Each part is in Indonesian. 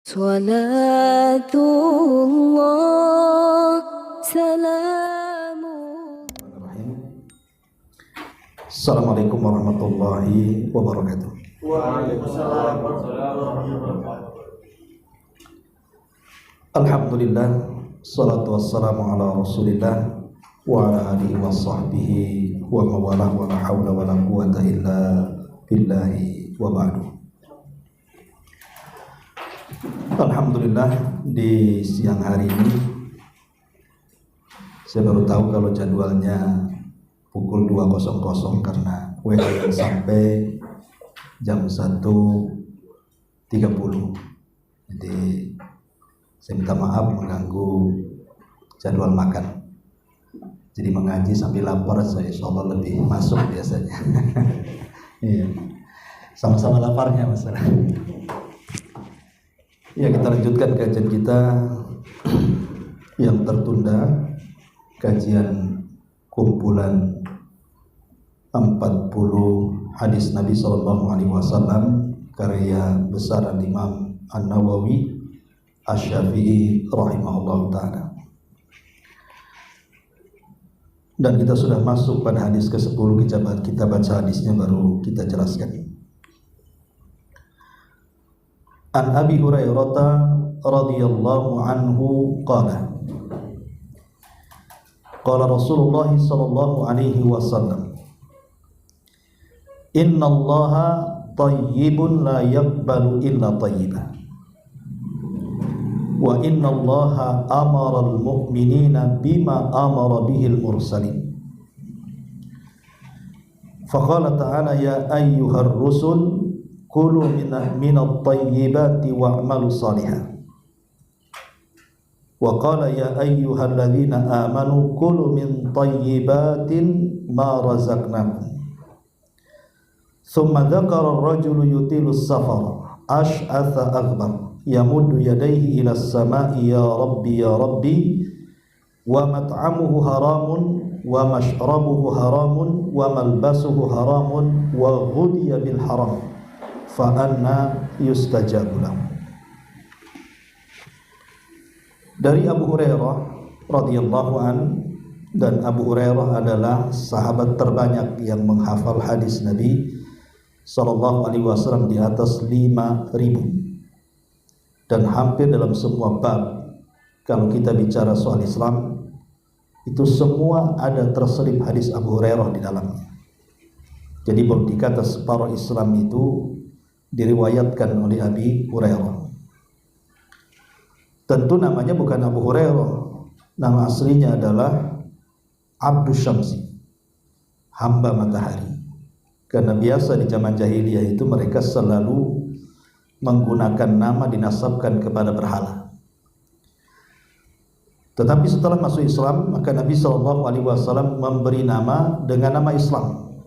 Salatullah salamu. Assalamualaikum warahmatullahi wabarakatuh. Waalaikumsalam warahmatullahi wabarakatuh. Alhamdulillah, salatu wassalamu ala rasulillah wa ala alihi wa sahbihi wa mawalah wa la hawla wa la quwata illa billahi wa ba'du. Alhamdulillah, di siang hari ini saya baru tahu kalau jadwalnya pukul 2.00 karena WA yang sampai jam 1.30. Jadi saya minta maaf mengganggu jadwal makan. Jadi mengaji sambil lapar, saya insya Allah lebih masuk biasanya. Iya, sama-sama laparnya masalah. Ya, kita lanjutkan kajian kita yang tertunda, kajian kumpulan 40 hadis Nabi SAW karya besar Imam An-Nawawi Asy-Syafi'i rahimahullah ta'ala. Dan kita sudah masuk pada hadis ke-10, kita baca hadisnya baru kita jelaskan. An Abi Hurairah radhiyallahu anhu qala qala Rasulullah sallallahu alaihi wasallam, innallaha tayyibun la yaqbalu illa tayyiban wa innallaha amara al-mu'minina bima amara bihi al-mursalin. Faqala ta'ala ya ayyuhar rusul kulu minat tayyibati wa'malu salihan. Wa qala ya ayyuhalladzina amanu kulu min tayyibatin ma razaqnakum. Thumma dzakara ar-rajulu yutilu as-safara ash'atha aghbar yamuddu yadayhi ila as-sama'i ya rabbi wa mat'amuhu haramun wa mashrabuhu haramun wa malbasuhu haramun wa ghudiya bil haram fa anna yustajabu lahu. Dari Abu Hurairah radhiyallahu an, dan Abu Hurairah adalah sahabat terbanyak yang menghafal hadis Nabi sallallahu alaihi wasallam di atas 5.000, dan hampir dalam semua bab kalau kita bicara soal Islam itu semua ada terselip hadis Abu Hurairah di dalamnya. Jadi bab dikata separuh Islam itu diriwayatkan oleh Abi Hurairah. Tentu namanya bukan Abu Hurairah, nama aslinya adalah Abdus Syamsi, hamba matahari. Karena biasa di zaman jahiliyah itu mereka selalu menggunakan nama dinasabkan kepada berhala. Tetapi setelah masuk Islam, maka Nabi SAW memberi nama dengan nama Islam,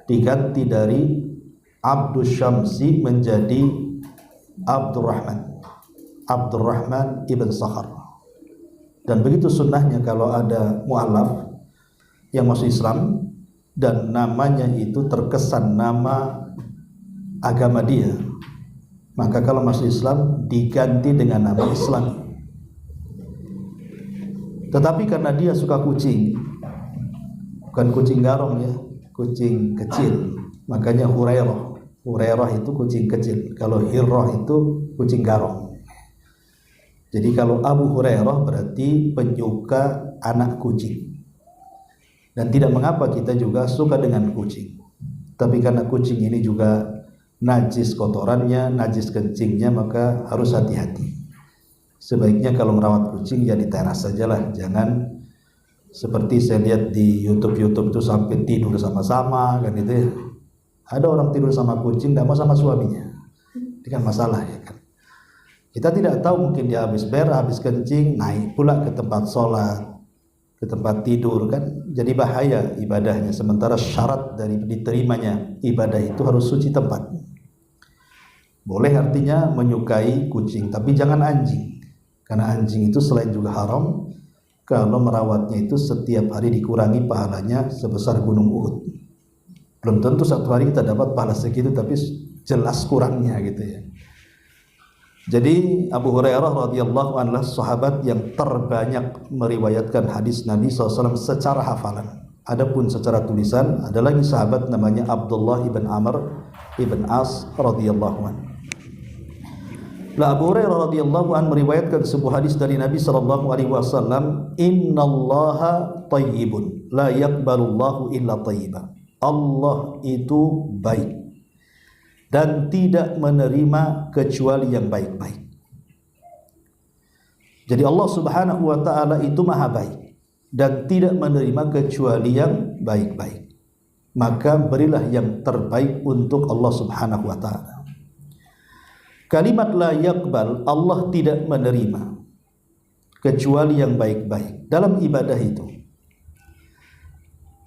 diganti dari Abdus Syamsi menjadi Abdurrahman ibn Sakhar. Dan begitu sunnahnya kalau ada mu'alaf yang masuk Islam dan namanya itu terkesan nama agama dia, maka kalau masuk Islam diganti dengan nama Islam. Tetapi karena dia suka kucing, bukan kucing garong ya, kucing kecil, makanya Hurairah itu kucing kecil. Kalau Hirrah itu kucing garong. Jadi kalau Abu Hurairah berarti penyuka anak kucing. Dan tidak mengapa kita juga suka dengan kucing. Tapi karena kucing ini juga najis kotorannya, najis kencingnya, maka harus hati-hati. Sebaiknya kalau merawat kucing ya di teras sajalah, jangan seperti saya lihat di YouTube itu sampai tidur sama-sama kan itu ya. Ada orang tidur sama kucing, tidak mau sama suaminya. Ini kan masalah ya kan. Kita tidak tahu, mungkin dia habis habis kencing, naik pula ke tempat sholat, ke tempat tidur kan, jadi bahaya ibadahnya. Sementara syarat dari diterimanya ibadah itu harus suci tempat. Boleh artinya menyukai kucing, tapi jangan anjing, karena anjing itu selain juga haram, kalau merawatnya itu setiap hari dikurangi pahalanya sebesar gunung Uhud. Belum tentu satu hari kita dapat pahala segitu, tapi jelas kurangnya gitu ya. Jadi Abu Hurairah radhiyallahu anhu adalah sahabat yang terbanyak meriwayatkan hadis Nabi SAW secara hafalan. Adapun secara tulisan ada lagi sahabat namanya Abdullah ibn Amr ibn As radhiyallahu anhu. Abu Hurairah radhiyallahu anhu meriwayatkan sebuah hadis dari Nabi sallallahu alaihi wasallam, "Innallaha thayyibun, la yaqbalullahu illa thayyiban." Allah itu baik dan tidak menerima kecuali yang baik-baik. Jadi Allah Subhanahu wa taala itu maha baik dan tidak menerima kecuali yang baik-baik. Maka berilah yang terbaik untuk Allah Subhanahu wa taala. Kalimat la yaqbal, Allah tidak menerima kecuali yang baik-baik. Dalam ibadah itu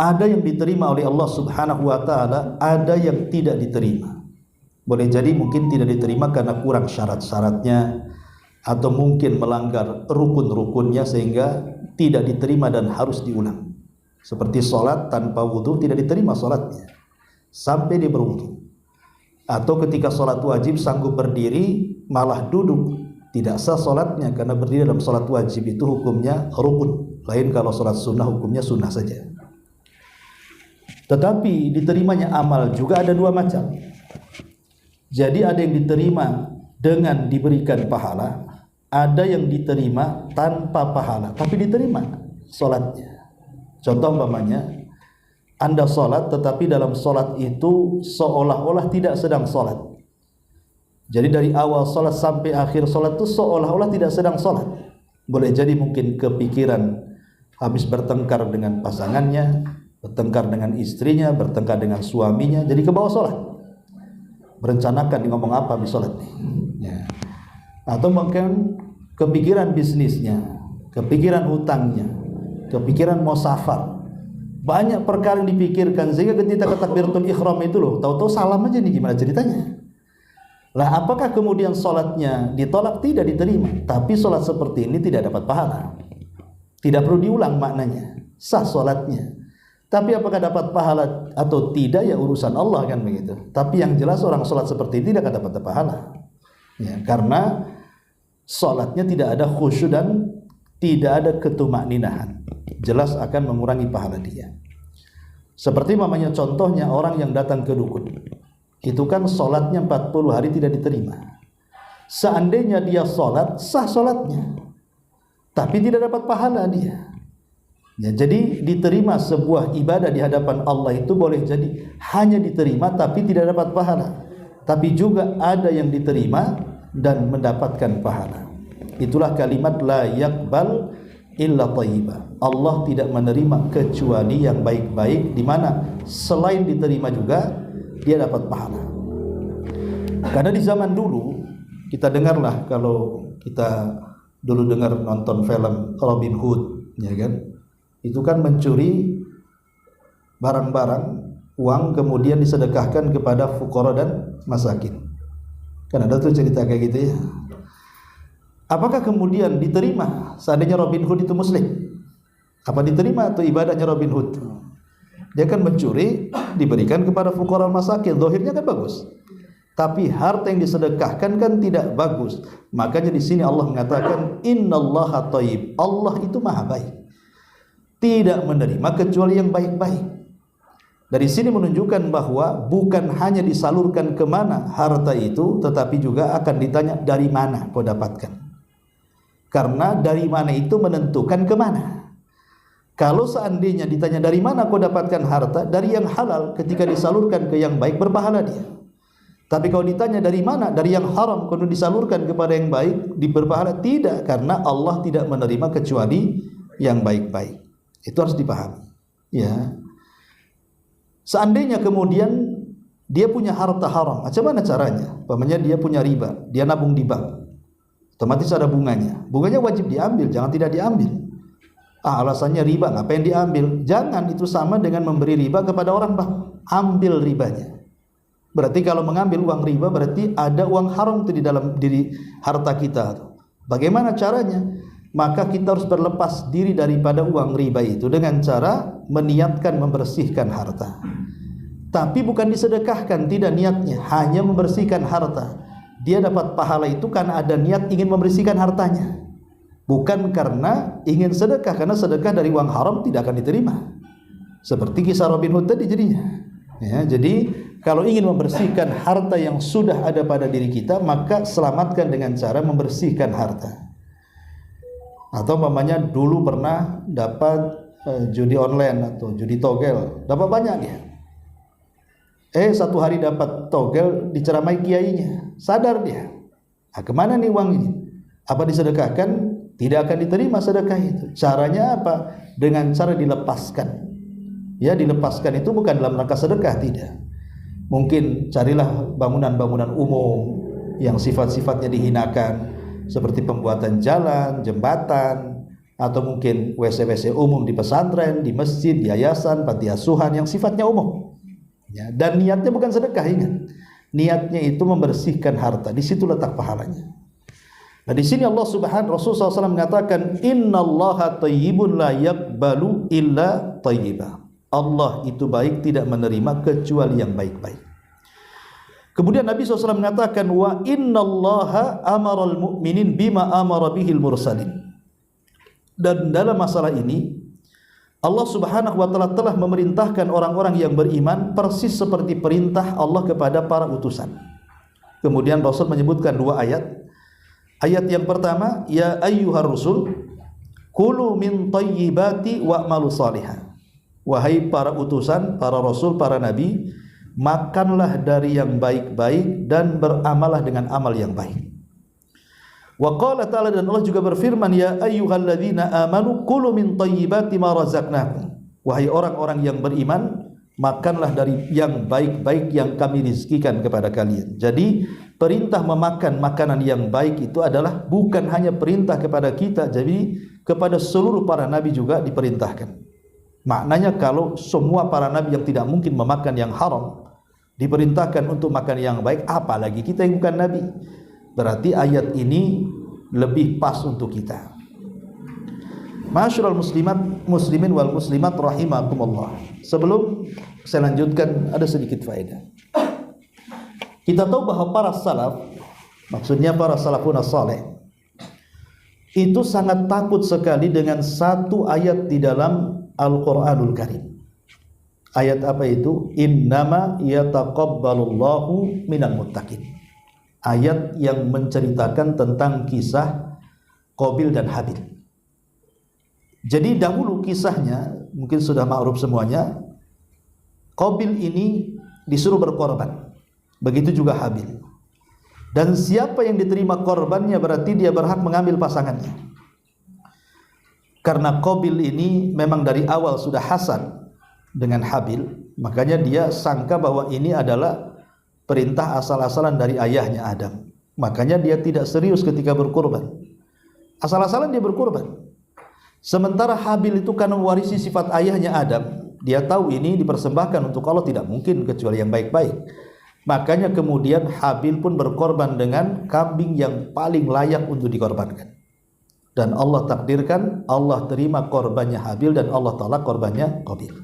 ada yang diterima oleh Allah Subhanahu wa taala, ada yang tidak diterima. Boleh jadi mungkin tidak diterima karena kurang syarat-syaratnya, atau mungkin melanggar rukun-rukunnya sehingga tidak diterima dan harus diulang. Seperti sholat tanpa wudhu tidak diterima sholatnya sampai dia berwudhu. Atau ketika sholat wajib sanggup berdiri malah duduk, tidak sah sholatnya karena berdiri dalam sholat wajib itu hukumnya rukun. Lain kalau sholat sunnah hukumnya sunnah saja. Tetapi diterimanya amal juga ada dua macam. Jadi ada yang diterima dengan diberikan pahala, ada yang diterima tanpa pahala tapi diterima sholatnya. Contoh umpamanya Anda sholat tetapi dalam sholat itu seolah-olah tidak sedang sholat. Jadi dari awal sholat sampai akhir sholat itu seolah-olah tidak sedang sholat. Boleh jadi mungkin kepikiran habis bertengkar dengan pasangannya, bertengkar dengan istrinya, bertengkar dengan suaminya, jadi ke bawah sholat. Berencanakan ngomong apa di sholat nih. Ya. Atau mungkin kepikiran bisnisnya, kepikiran hutangnya, kepikiran mau safar. Banyak perkara yang dipikirkan sehingga ketika takbiratul ihram itu loh, tahu-tahu salam aja nih, gimana ceritanya? Lah apakah kemudian sholatnya ditolak? Tidak diterima. Tapi sholat seperti ini tidak dapat pahala. Tidak perlu diulang maknanya. Sah sholatnya. Tapi apakah dapat pahala atau tidak ya urusan Allah kan begitu. Tapi yang jelas orang sholat seperti ini tidak akan dapat pahala. Ya, karena sholatnya tidak ada khusyuk dan tidak ada ketumakninahan. Jelas akan mengurangi pahala dia. Seperti mamanya contohnya orang yang datang ke dukun. Itu kan sholatnya 40 hari tidak diterima. Seandainya dia sholat, sah sholatnya. Tapi tidak dapat pahala dia. Ya, jadi diterima sebuah ibadah di hadapan Allah itu boleh jadi hanya diterima tapi tidak dapat pahala. Tapi juga ada yang diterima dan mendapatkan pahala. Itulah kalimat la yaqbal illa thayyiba. Allah tidak menerima kecuali yang baik-baik, di mana selain diterima juga dia dapat pahala. Karena di zaman dulu kita dengarlah, kalau kita dulu dengar nonton film Robin Hood, ya kan? Itu kan mencuri barang-barang, uang, kemudian disedekahkan kepada fuqara dan masakin. Kan ada tuh cerita kayak gitu ya. Apakah kemudian diterima seandainya Robin Hood itu muslim? Apa diterima atau ibadahnya Robin Hood? Dia kan mencuri, diberikan kepada fuqara masakin, zahirnya kan bagus. Tapi harta yang disedekahkan kan tidak bagus. Makanya di sini Allah mengatakan innallaha thayyib. Allah itu maha baik. Tidak menerima kecuali yang baik-baik. Dari sini menunjukkan bahwa bukan hanya disalurkan kemana harta itu, tetapi juga akan ditanya dari mana kau dapatkan. Karena dari mana itu menentukan kemana. Kalau seandainya ditanya dari mana kau dapatkan harta, dari yang halal, ketika disalurkan ke yang baik berpahala dia. Tapi kalau ditanya dari mana, dari yang haram, kalau disalurkan kepada yang baik berpahala tidak, karena Allah tidak menerima kecuali yang baik-baik. Itu harus dipahami. Ya. Seandainya kemudian dia punya harta haram, macam mana caranya? Umpamanya dia punya riba, dia nabung di bank, otomatis ada bunganya. Bunganya wajib diambil, jangan tidak diambil. Alasannya riba, ngapain diambil? Jangan, itu sama dengan memberi riba kepada orang bank. Ambil ribanya. Berarti kalau mengambil uang riba berarti ada uang haram itu di dalam diri harta kita. Bagaimana caranya? Maka kita harus berlepas diri daripada uang riba itu dengan cara meniatkan membersihkan harta. Tapi bukan disedekahkan, tidak niatnya, hanya membersihkan harta. dia dapat pahala itu karena ada niat ingin membersihkan hartanya, bukan karena ingin sedekah, karena sedekah dari uang haram tidak akan diterima. Seperti kisah Robin Hood tadi jadinya. Ya, jadi kalau ingin membersihkan harta yang sudah ada pada diri kita, maka selamatkan dengan cara membersihkan harta. Atau umpamanya dulu pernah dapat judi online atau judi togel, dapat banyak dia. Satu hari dapat togel diceramai kiainya, sadar dia. Kemana nih uang ini? Apa disedekahkan? Tidak akan diterima sedekah itu. Caranya apa? Dengan cara dilepaskan. Ya, dilepaskan itu bukan dalam rangka sedekah, tidak. Mungkin carilah bangunan-bangunan umum yang sifat-sifatnya dihinakan, seperti pembuatan jalan, jembatan, atau mungkin WC-WC umum di pesantren, di masjid, di yayasan, panti asuhan yang sifatnya umum. Ya, dan niatnya bukan sedekah, ingat. Niatnya itu membersihkan harta. Di situ letak pahalanya. Nah, di sini Rasulullah SAW mengatakan, Innallaha thayyibun la yaqbalu illa thayyiba. Allah itu baik, tidak menerima kecuali yang baik-baik. Kemudian Nabi SAW mengatakan, wa innallaha amaral mu'minin bima amara bihil mursalin. Dan dalam masalah ini Allah Subhanahu wa ta'ala telah memerintahkan orang-orang yang beriman persis seperti perintah Allah kepada para utusan. Kemudian Rasul menyebutkan dua ayat. Ayat yang pertama, ya ayyuhar rusul kulu min thayyibati wa'malu salihah. Wahai para utusan, para rasul, para nabi, makanlah dari yang baik-baik dan beramalah dengan amal yang baik. Wa qala ta'ala, dan Allah juga berfirman, ya ayyuhalladzina amanu kulu min thayyibati ma razaqnakum. Wahai orang-orang yang beriman, makanlah dari yang baik-baik yang kami rizkikan kepada kalian. Jadi perintah memakan makanan yang baik itu adalah bukan hanya perintah kepada kita, jadi kepada seluruh para nabi juga diperintahkan. Maknanya kalau semua para nabi yang tidak mungkin memakan yang haram diperintahkan untuk makan yang baik, apalagi kita yang bukan nabi. Berarti ayat ini lebih pas untuk kita. Ma'asyiral muslimin wal muslimat rahimakumullah. Sebelum saya lanjutkan, ada sedikit faedah. Kita tahu bahwa para salaf, maksudnya para salafun as-salih, itu sangat takut sekali dengan satu ayat di dalam Al-Qur'anul Karim. Ayat apa itu? Innama yataqabbalullahu minal muttaqin. Ayat yang menceritakan tentang kisah Qabil dan Habil. Jadi dahulu kisahnya, mungkin sudah ma'ruf semuanya, Qabil ini disuruh berkorban, begitu juga Habil. Dan siapa yang diterima korbannya berarti dia berhak mengambil pasangannya. Karena Qabil ini memang dari awal sudah hasad dengan Habil, makanya dia sangka bahwa ini adalah perintah asal-asalan dari ayahnya Adam. Makanya dia tidak serius ketika berkorban. Asal-asalan dia berkorban. Sementara Habil itu karena mewarisi sifat ayahnya Adam, dia tahu ini dipersembahkan untuk Allah, tidak mungkin kecuali yang baik-baik. Makanya kemudian Habil pun berkorban dengan kambing yang paling layak untuk dikorbankan. Dan Allah takdirkan, Allah terima korbannya Habil dan Allah tolak korbannya Qabil.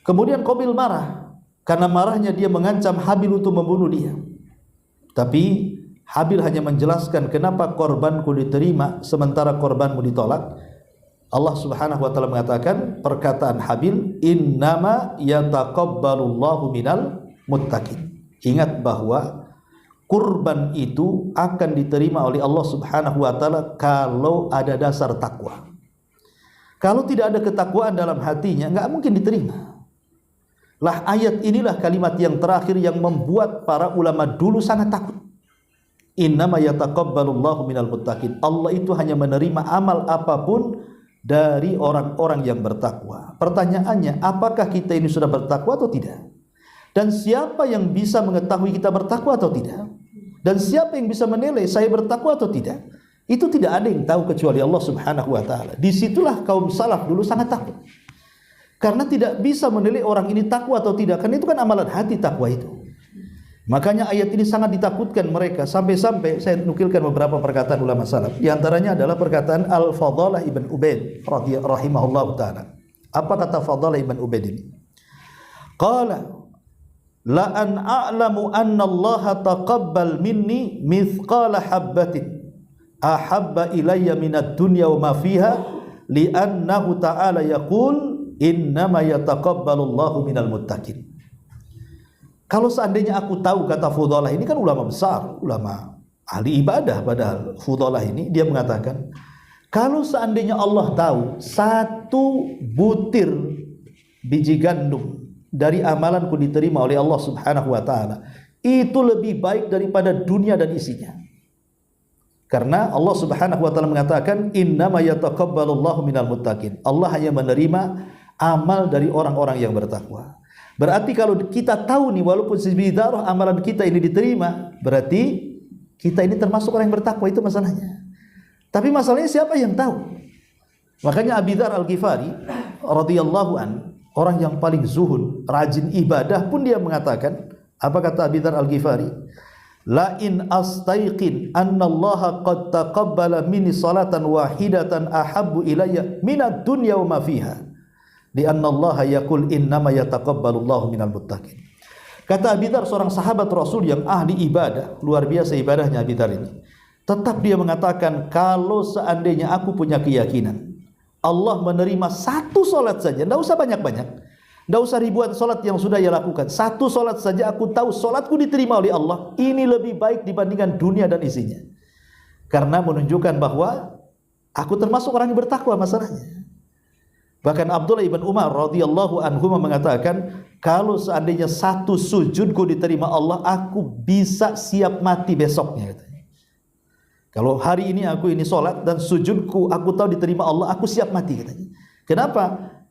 Kemudian Qabil marah. Karena marahnya dia mengancam Habil untuk membunuh dia. Tapi Habil hanya menjelaskan, kenapa korbanku diterima sementara korbanmu ditolak. Allah Subhanahu wa ta'ala mengatakan perkataan Habil, innama yataqabbalullahu minal muttaqin. Ingat bahwa kurban itu akan diterima oleh Allah Subhanahu wa ta'ala kalau ada dasar takwa. Kalau tidak ada ketakwaan dalam hatinya, enggak mungkin diterima. Lah ayat inilah kalimat yang terakhir yang membuat para ulama dulu sangat takut. Innama yataqabbalullahu minal muttaqin. Allah itu hanya menerima amal apapun dari orang-orang yang bertakwa. Pertanyaannya, apakah kita ini sudah bertakwa atau tidak? Dan siapa yang bisa mengetahui kita bertakwa atau tidak? Dan siapa yang bisa menilai saya bertakwa atau tidak? Itu tidak ada yang tahu kecuali Allah Subhanahu wa ta'ala. Disitulah kaum salaf dulu sangat takut. Karena tidak bisa menilai orang ini takwa atau tidak. Karena itu kan amalan hati takwa itu. Makanya ayat ini sangat ditakutkan mereka. Sampai-sampai saya nukilkan beberapa perkataan ulama salaf. Di antaranya adalah perkataan Al-Fadalah ibn Ubaid rahimahullah ta'ala. Apa kata Fadalah ibn Ubaid ini? Qala la an a'lamu anna Allah taqabbal minni mithqala habbatin ahabba ilayya minad dunya wa ma fiha li'annahu ta'ala yaqul innama yataqabbalu Allahu minal muttaqin. Kalau seandainya aku tahu, kata Fudalah ini kan ulama besar, ulama ahli ibadah, padahal Fudalah ini dia mengatakan, kalau seandainya Allah tahu satu butir biji gandum dari amalanku diterima oleh Allah Subhanahu wa taala, itu lebih baik daripada dunia dan isinya. Karena Allah Subhanahu wa taala mengatakan innama yataqabbalullahu minal muttaqin. Allah hanya menerima amal dari orang-orang yang bertakwa. Berarti kalau kita tahu nih, walaupun sebiji darah amalan kita ini diterima, berarti kita ini termasuk orang yang bertakwa, itu masalahnya. Tapi masalahnya siapa yang tahu? Makanya Abi Dzar Al-Ghifari radhiyallahu an, orang yang paling zuhud, rajin ibadah pun dia mengatakan, apa kata Abi Dzar Al-Ghifari? La in astaiqin anna Allah qad taqabbala minni salatan wahidatan ahabbu ilayya minad dunya wa ma fiha. Di anna Allah yaqul innama yataqabbalu Allahu minal muttaqin. Kata Abi Dzar, seorang sahabat Rasul yang ahli ibadah, luar biasa ibadahnya Abi Dzar ini. Tetap dia mengatakan, kalau seandainya aku punya keyakinan Allah menerima satu solat saja, tidak usah banyak-banyak, tidak usah ribuan solat yang sudah ia lakukan, satu solat saja aku tahu solatku diterima oleh Allah, ini lebih baik dibandingkan dunia dan isinya. Karena menunjukkan bahwa aku termasuk orang yang bertakwa masalahnya. Bahkan Abdullah ibn Umar radhiyallahu anhu mengatakan, kalau seandainya satu sujudku diterima Allah, aku bisa siap mati besoknya. Kalau hari ini aku ini sholat dan sujudku aku tahu diterima Allah, aku siap mati katanya. Kenapa?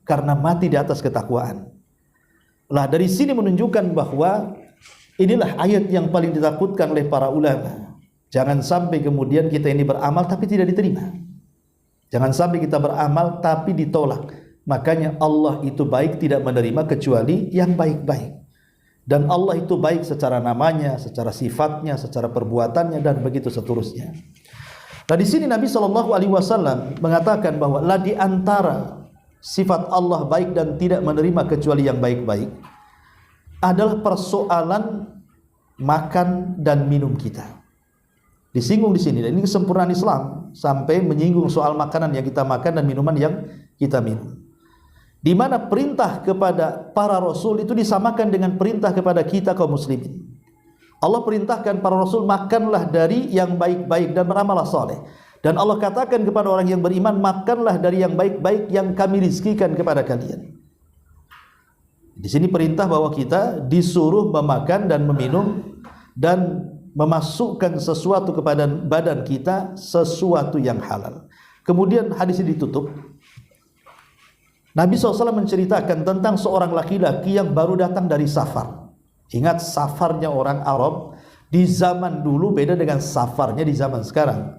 Karena mati di atas ketakwaan. Lah dari sini menunjukkan bahwa inilah ayat yang paling ditakutkan oleh para ulama. Jangan sampai kemudian kita ini beramal tapi tidak diterima. Jangan sampai kita beramal tapi ditolak. Makanya Allah itu baik tidak menerima kecuali yang baik-baik. Dan Allah itu baik secara namanya, secara sifatnya, secara perbuatannya, dan begitu seterusnya. Nah di sini Nabi SAW mengatakan bahwa lah di antara sifat Allah baik dan tidak menerima kecuali yang baik-baik adalah persoalan makan dan minum kita. Disinggung di sini, dan ini kesempurnaan Islam sampai menyinggung soal makanan yang kita makan dan minuman yang kita minum. Di mana perintah kepada para rasul itu disamakan dengan perintah kepada kita kaum muslimin. Allah perintahkan para rasul, makanlah dari yang baik-baik dan beramallah saleh. Dan Allah katakan kepada orang yang beriman, makanlah dari yang baik-baik yang kami rizkikan kepada kalian. Di sini perintah bahwa kita disuruh memakan dan meminum dan memasukkan sesuatu kepada badan kita, sesuatu yang halal. Kemudian hadis ini ditutup. Nabi SAW menceritakan tentang seorang laki-laki yang baru datang dari safar. Ingat, safarnya orang Arab di zaman dulu beda dengan safarnya di zaman sekarang.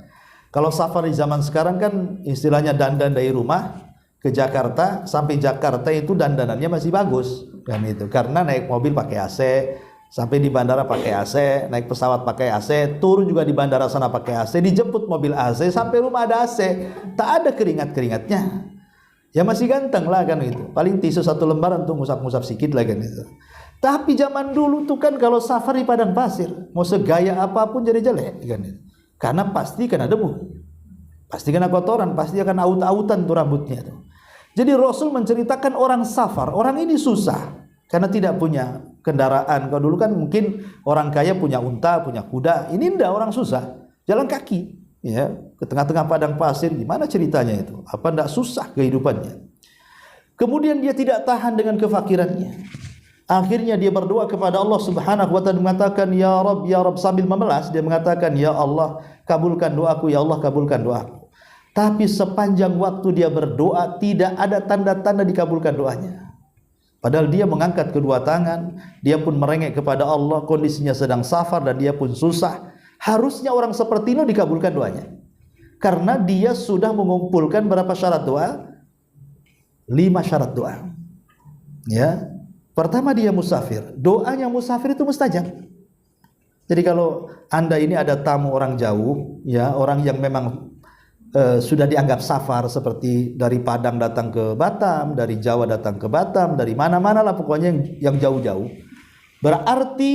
Kalau safar di zaman sekarang kan istilahnya dandan dari rumah ke Jakarta, sampai Jakarta itu dandanannya masih bagus kan itu. Karena naik mobil pakai AC, sampai di bandara pakai AC, naik pesawat pakai AC, turun juga di bandara sana pakai AC, dijemput mobil AC, sampai rumah ada AC, tak ada keringat-keringatnya. Ya masih ganteng lah kan itu. Paling tisu satu lembar untuk ngusap-ngusap sikit lah kan itu. Tapi zaman dulu tuh kan kalau safar di padang pasir, mau segaya apapun jadi jelek kan itu. Karena pasti kena debu, pasti kena kotoran, pasti akan aut-autan tuh rambutnya tuh. Jadi Rasul menceritakan orang safar, orang ini susah karena tidak punya kendaraan. Kalau dulu kan mungkin orang kaya punya unta, punya kuda. Ini ndak, orang susah, jalan kaki, ya, ke tengah-tengah padang pasir. Gimana ceritanya itu? Apa ndak susah kehidupannya? Kemudian dia tidak tahan dengan kefakirannya. Akhirnya dia berdoa kepada Allah Subhanahu wa taala, mengatakan ya Rabb, sambil memelas dia mengatakan, ya Allah, kabulkan doaku, ya Allah, kabulkan doaku. Tapi sepanjang waktu dia berdoa tidak ada tanda-tanda dikabulkan doanya. Padahal dia mengangkat kedua tangan, dia pun merengek kepada Allah, kondisinya sedang safar dan dia pun susah. Harusnya orang seperti ini dikabulkan doanya. Karena dia sudah mengumpulkan berapa syarat doa? 5 syarat doa. Ya. Pertama, dia musafir. Doanya musafir itu mustajab. Jadi kalau Anda ini ada tamu orang jauh, ya, orang yang memang sudah dianggap safar, seperti dari Padang datang ke Batam, dari Jawa datang ke Batam, dari mana-mana lah pokoknya yang jauh-jauh. berarti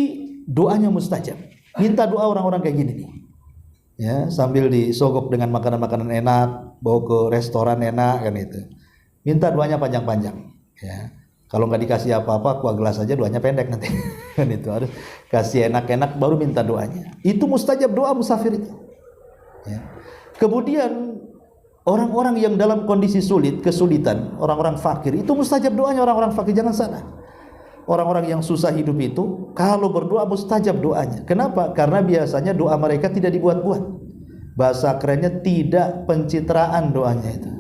doanya mustajab. Minta doa orang-orang kayak gini nih. Ya, sambil disogok dengan makanan-makanan enak, bawa ke restoran enak kan itu. Minta doanya panjang-panjang, ya. Kalau nggak dikasih apa-apa, kuah gelas aja doanya pendek nanti. Kan itu harus kasih enak-enak baru minta doanya. Itu mustajab doa musafir itu. Ya. Kemudian orang-orang yang dalam kondisi sulit, kesulitan, orang-orang fakir, itu mustajab doanya orang-orang fakir, jangan salah. Orang-orang yang susah hidup itu kalau berdoa mustajab doanya. Kenapa? Karena biasanya doa mereka tidak dibuat-buat. Bahasa kerennya tidak pencitraan doanya itu.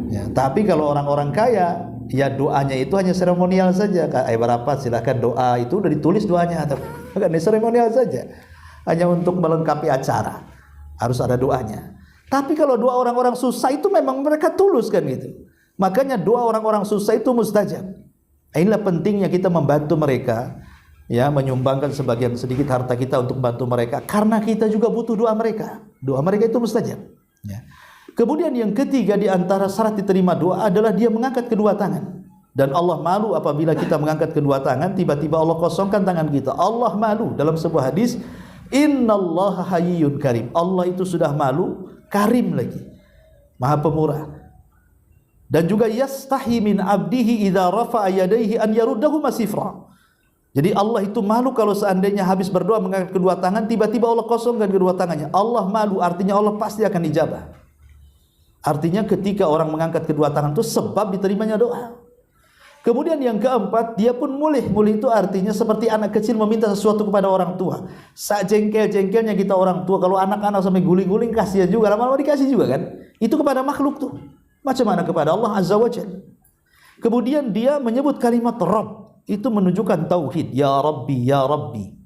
Ya, tapi kalau orang-orang kaya, ya doanya itu hanya seremonial saja. Kayak berapa silahkan doa itu udah ditulis doanya atau bukan seremonial saja. Hanya untuk melengkapi acara. Harus ada doanya. Tapi kalau doa orang-orang susah itu memang mereka tulus kan gitu. Makanya doa orang-orang susah itu mustajab. Inilah pentingnya kita membantu mereka, ya, menyumbangkan sebagian sedikit harta kita untuk bantu mereka, karena kita juga butuh doa mereka. Doa mereka itu mustajab. Ya. Kemudian yang ketiga di antara syarat diterima doa adalah dia mengangkat kedua tangan. Dan Allah malu apabila kita mengangkat kedua tangan, tiba-tiba Allah kosongkan tangan kita. Allah malu dalam sebuah hadis, Innallaha hayyun karim. Allah itu sudah malu, karim lagi, Maha Pemurah. Dan juga yastahi min abdihi idza rafa'a yadayhi an yaruddahu masifra. Jadi Allah itu malu kalau seandainya habis berdoa mengangkat kedua tangan, tiba-tiba Allah kosongkan kedua tangannya. Allah malu, artinya Allah pasti akan ijabah. Artinya ketika orang mengangkat kedua tangan itu sebab diterimanya doa. Kemudian yang keempat, dia pun mulih. Mulih itu artinya seperti anak kecil meminta sesuatu kepada orang tua. Sajengkel-jengkelnya kita orang tua, kalau anak-anak sampai guling-guling kasihan juga, lama-lama dikasih juga kan. Itu kepada makhluk tuh. Macam mana kepada Allah Azza wa Jalla. Kemudian dia menyebut kalimat Rabb, itu menunjukkan tauhid. Ya Rabbi, ya Rabbi.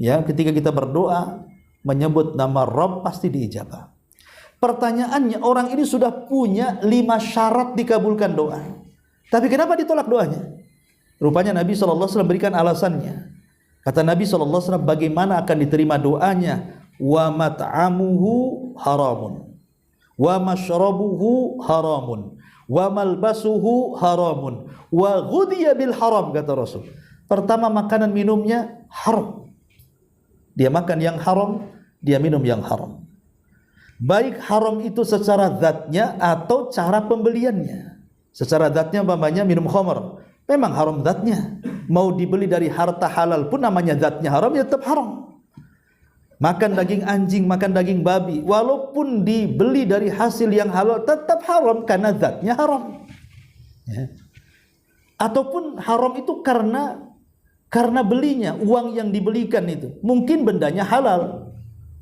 Ya, ketika kita berdoa menyebut nama Rabb pasti diijabah. Pertanyaannya, orang ini sudah punya 5 syarat dikabulkan doa. Tapi kenapa ditolak doanya? Rupanya Nabi SAW berikan alasannya. Kata Nabi SAW, bagaimana akan diterima doanya? Wa mat'amuhu haramun, wa mashrabuhu haramun, wa malbasuhu haramun, wa ghudhiya bil haram, kata Rasul. Pertama, makanan minumnya haram. Dia makan yang haram, dia minum yang haram. Baik haram itu secara zatnya atau cara pembeliannya. Secara zatnya umpamanya minum khamr, memang haram zatnya. Mau dibeli dari harta halal pun namanya zatnya haram, ya tetap haram. Makan daging anjing, makan daging babi, walaupun dibeli dari hasil yang halal tetap haram karena zatnya haram. Ya. Ataupun haram itu karena belinya, uang yang dibelikan itu. Mungkin bendanya halal.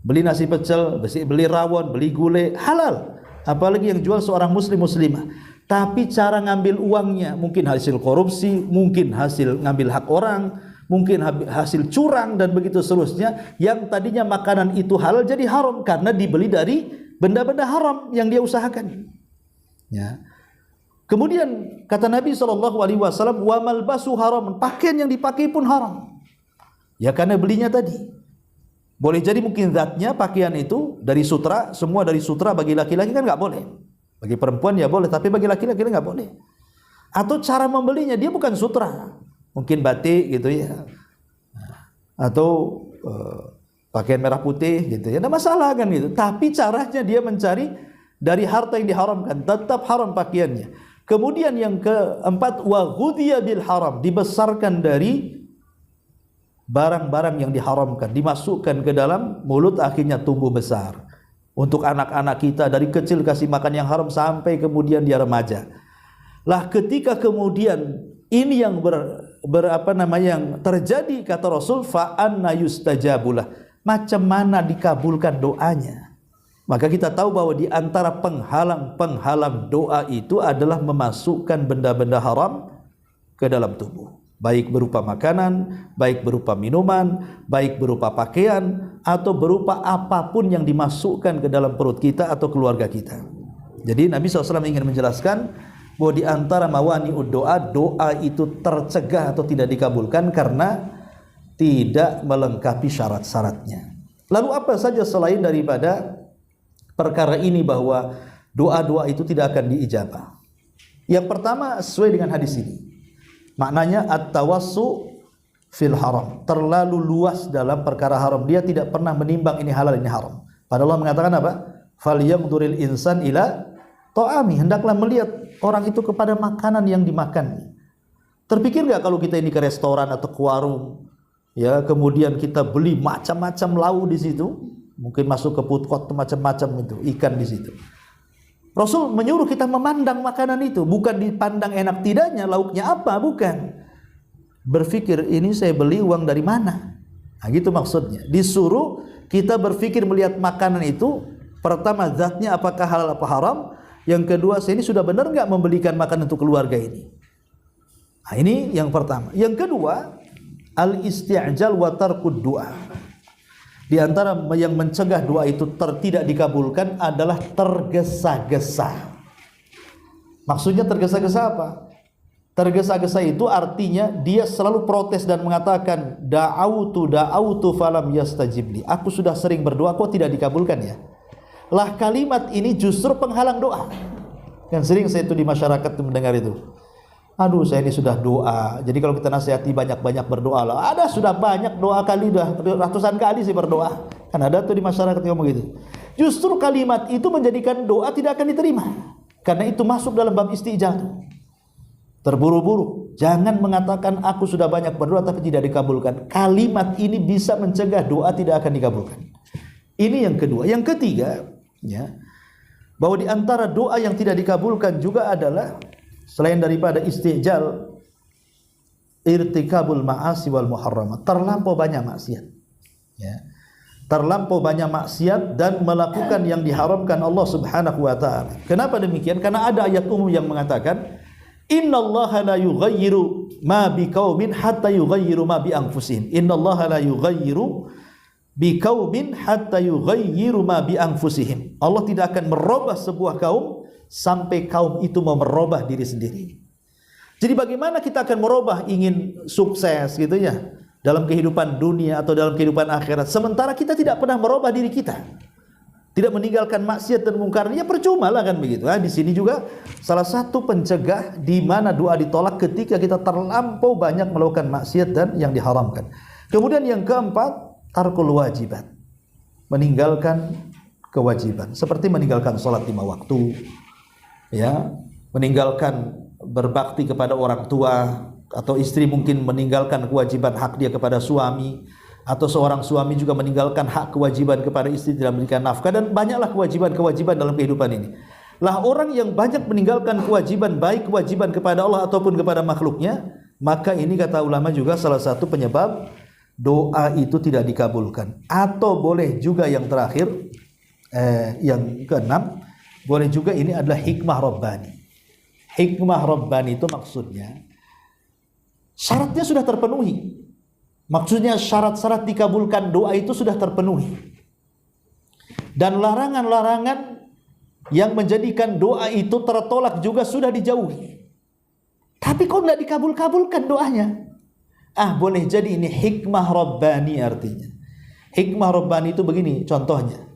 Beli nasi pecel, beli rawon, beli gulai, halal. Apalagi yang jual seorang muslimah. Tapi cara ngambil uangnya mungkin hasil korupsi, mungkin hasil ngambil hak orang, mungkin hasil curang dan begitu seterusnya. Yang tadinya makanan itu halal jadi haram karena dibeli dari benda-benda haram yang dia usahakan. Ya. Kemudian kata Nabi SAW, wa malbasu haram, pakaian yang dipakai pun haram. Ya karena belinya tadi. Boleh jadi mungkin zatnya pakaian itu dari sutra, semua dari sutra, bagi laki-laki kan nggak boleh. Bagi perempuan ya boleh, tapi bagi laki-laki nggak boleh. Atau cara membelinya dia bukan sutra, mungkin batik gitu ya, atau pakaian merah putih gitu ya, ada masalah kan itu. Tapi caranya dia mencari dari harta yang diharamkan, tetap haram pakaiannya. Kemudian yang keempat, wa ghudhiya bil haram, dibesarkan dari barang-barang yang diharamkan, dimasukkan ke dalam mulut, akhirnya tumbuh besar. Untuk anak-anak kita dari kecil kasih makan yang haram sampai kemudian dia remaja. Lah ketika kemudian ini yang yang terjadi, kata Rasul, fa anna yustajabulah, macam mana dikabulkan doanya. Maka kita tahu bahwa di antara penghalang doa itu adalah memasukkan benda-benda haram ke dalam tubuh. Baik berupa makanan, baik berupa minuman, baik berupa pakaian, atau berupa apapun yang dimasukkan ke dalam perut kita atau keluarga kita. Jadi Nabi SAW ingin menjelaskan bahwa di antara mawani'ud doa, doa itu tercegah atau tidak dikabulkan karena tidak melengkapi syarat-syaratnya. Lalu apa saja selain daripada perkara ini bahwa doa-doa itu tidak akan diijabah? Yang pertama, sesuai dengan hadis ini, maknanya at-tawassu fil haram, terlalu luas dalam perkara haram. Dia tidak pernah menimbang ini halal, ini haram. Padahal Allah mengatakan apa? Falyamduril insan ila ta'ami, hendaklah melihat orang itu kepada makanan yang dimakan. Terpikir nggak kalau kita ini ke restoran atau ke warung, ya, kemudian kita beli macam-macam lauk di situ, mungkin masuk ke food court macam-macam itu ikan di situ. Rasul menyuruh kita memandang makanan itu, bukan dipandang enak tidaknya, lauknya apa, bukan. Berpikir ini saya beli uang dari mana? Nah, gitu maksudnya. Disuruh kita berpikir melihat makanan itu, pertama zatnya apakah halal apa haram, yang kedua saya ini sudah benar nggak membelikan makanan untuk keluarga ini. Nah, ini yang pertama. Yang kedua, al-isti'jal wa tarkud du'a. Di antara yang mencegah doa itu tidak dikabulkan adalah tergesa-gesa. Maksudnya tergesa-gesa apa? Tergesa-gesa itu artinya dia selalu protes dan mengatakan da'autu falam yastajibli. Aku sudah sering berdoa kok tidak dikabulkan ya. Lah kalimat ini justru penghalang doa. Yang sering saya itu di masyarakat mendengar itu. Aduh, saya ini sudah doa. Jadi kalau kita nasihati banyak-banyak berdoa lah. Ada sudah banyak doa kali, dah ratusan kali saya berdoa. Kan ada tuh di masyarakat yang ngomong gitu. Justru kalimat itu menjadikan doa tidak akan diterima. Karena itu masuk dalam bab istijal. Terburu-buru. Jangan mengatakan aku sudah banyak berdoa tapi tidak dikabulkan. Kalimat ini bisa mencegah doa tidak akan dikabulkan. Ini yang kedua. Yang ketiga, ya, bahwa di antara doa yang tidak dikabulkan juga adalah selain daripada istijal, irtikabul ma'asi wal muharramat, terlampau banyak maksiat, ya, terlampau banyak maksiat dan melakukan yang diharamkan Allah Subhanahu wa taala. Kenapa demikian? Karena ada ayat umum yang mengatakan innallaha la yughayyiru ma biqaumin hatta yughayyiru ma bi anfusihim. Innallaha la yughayyiru biqaumin hatta yughayyiru ma bi anfusihim. Allah tidak akan merubah sebuah kaum sampai kaum itu mau merubah diri sendiri. Jadi bagaimana kita akan merubah, ingin sukses gitu ya dalam kehidupan dunia atau dalam kehidupan akhirat, sementara kita tidak pernah merubah diri kita, tidak meninggalkan maksiat dan mungkar, ya percuma lah kan begitu. Di sini juga salah satu pencegah di mana doa ditolak ketika kita terlampau banyak melakukan maksiat dan yang diharamkan. Kemudian yang keempat, tarkul wajibat, meninggalkan kewajiban, seperti meninggalkan sholat 5 waktu, ya, meninggalkan berbakti kepada orang tua, atau istri mungkin meninggalkan kewajiban hak dia kepada suami, atau seorang suami juga meninggalkan hak kewajiban kepada istri dalam memberikan nafkah, dan banyaklah kewajiban-kewajiban dalam kehidupan ini. Lah orang yang banyak meninggalkan kewajiban, baik kewajiban kepada Allah ataupun kepada makhluknya, maka ini kata ulama juga salah satu penyebab doa itu tidak dikabulkan. Atau boleh juga yang terakhir, yang keenam, boleh juga ini adalah hikmah Rabbani. Hikmah Rabbani itu maksudnya syaratnya sudah terpenuhi. Maksudnya syarat-syarat dikabulkan doa itu sudah terpenuhi. Dan larangan-larangan yang menjadikan doa itu tertolak juga sudah dijauhi. Tapi kok tidak dikabul-kabulkan doanya? Boleh jadi ini hikmah Rabbani artinya. Hikmah Rabbani itu begini contohnya.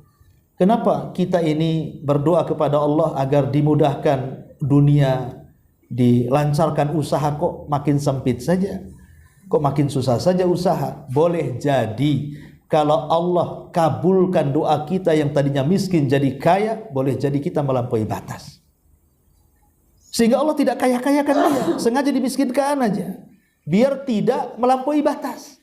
Kenapa kita ini berdoa kepada Allah agar dimudahkan dunia, dilancarkan usaha, kok makin sempit saja? Kok makin susah saja usaha? Boleh jadi kalau Allah kabulkan doa kita yang tadinya miskin jadi kaya, boleh jadi kita melampaui batas. Sehingga Allah tidak kaya-kayakan dia, sengaja dimiskinkan aja, biar tidak melampaui batas.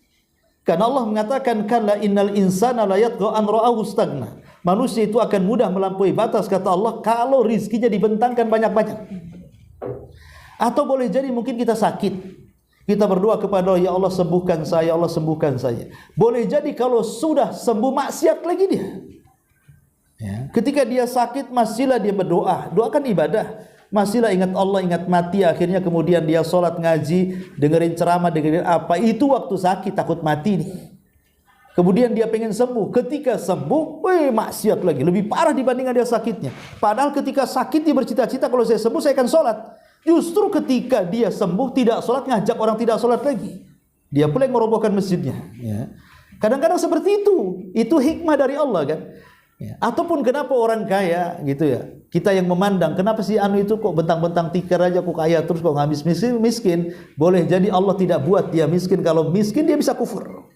Karena Allah mengatakan kalla innal insana la yatgha an ra'ahu stagna. Manusia itu akan mudah melampaui batas, kata Allah, kalau rizkinya dibentangkan banyak-banyak. Atau boleh jadi mungkin kita sakit, kita berdoa kepada Allah, ya Allah sembuhkan saya, Allah sembuhkan saya. Boleh jadi kalau sudah sembuh maksiat lagi dia, ya. Ketika dia sakit masihlah dia berdoa, doa kan ibadah, masihlah ingat Allah, ingat mati. Akhirnya kemudian dia sholat, ngaji, dengerin ceramah, dengerin apa, itu waktu sakit, takut mati nih. Kemudian dia pengen sembuh, ketika sembuh, maksiat lagi, lebih parah dibandingkan dia sakitnya. Padahal ketika sakit dia bercita-cita, kalau saya sembuh saya akan sholat. Justru ketika dia sembuh tidak sholat, ngajak orang tidak sholat lagi. Dia pula yang merobohkan masjidnya, ya. Kadang-kadang seperti itu hikmah dari Allah kan. Ya. Ataupun kenapa orang kaya gitu ya, kita yang memandang kenapa sih anu itu kok bentang-bentang tikar aja kok kaya terus kok habis miskin. Boleh jadi Allah tidak buat dia miskin. Kalau miskin dia bisa kufur.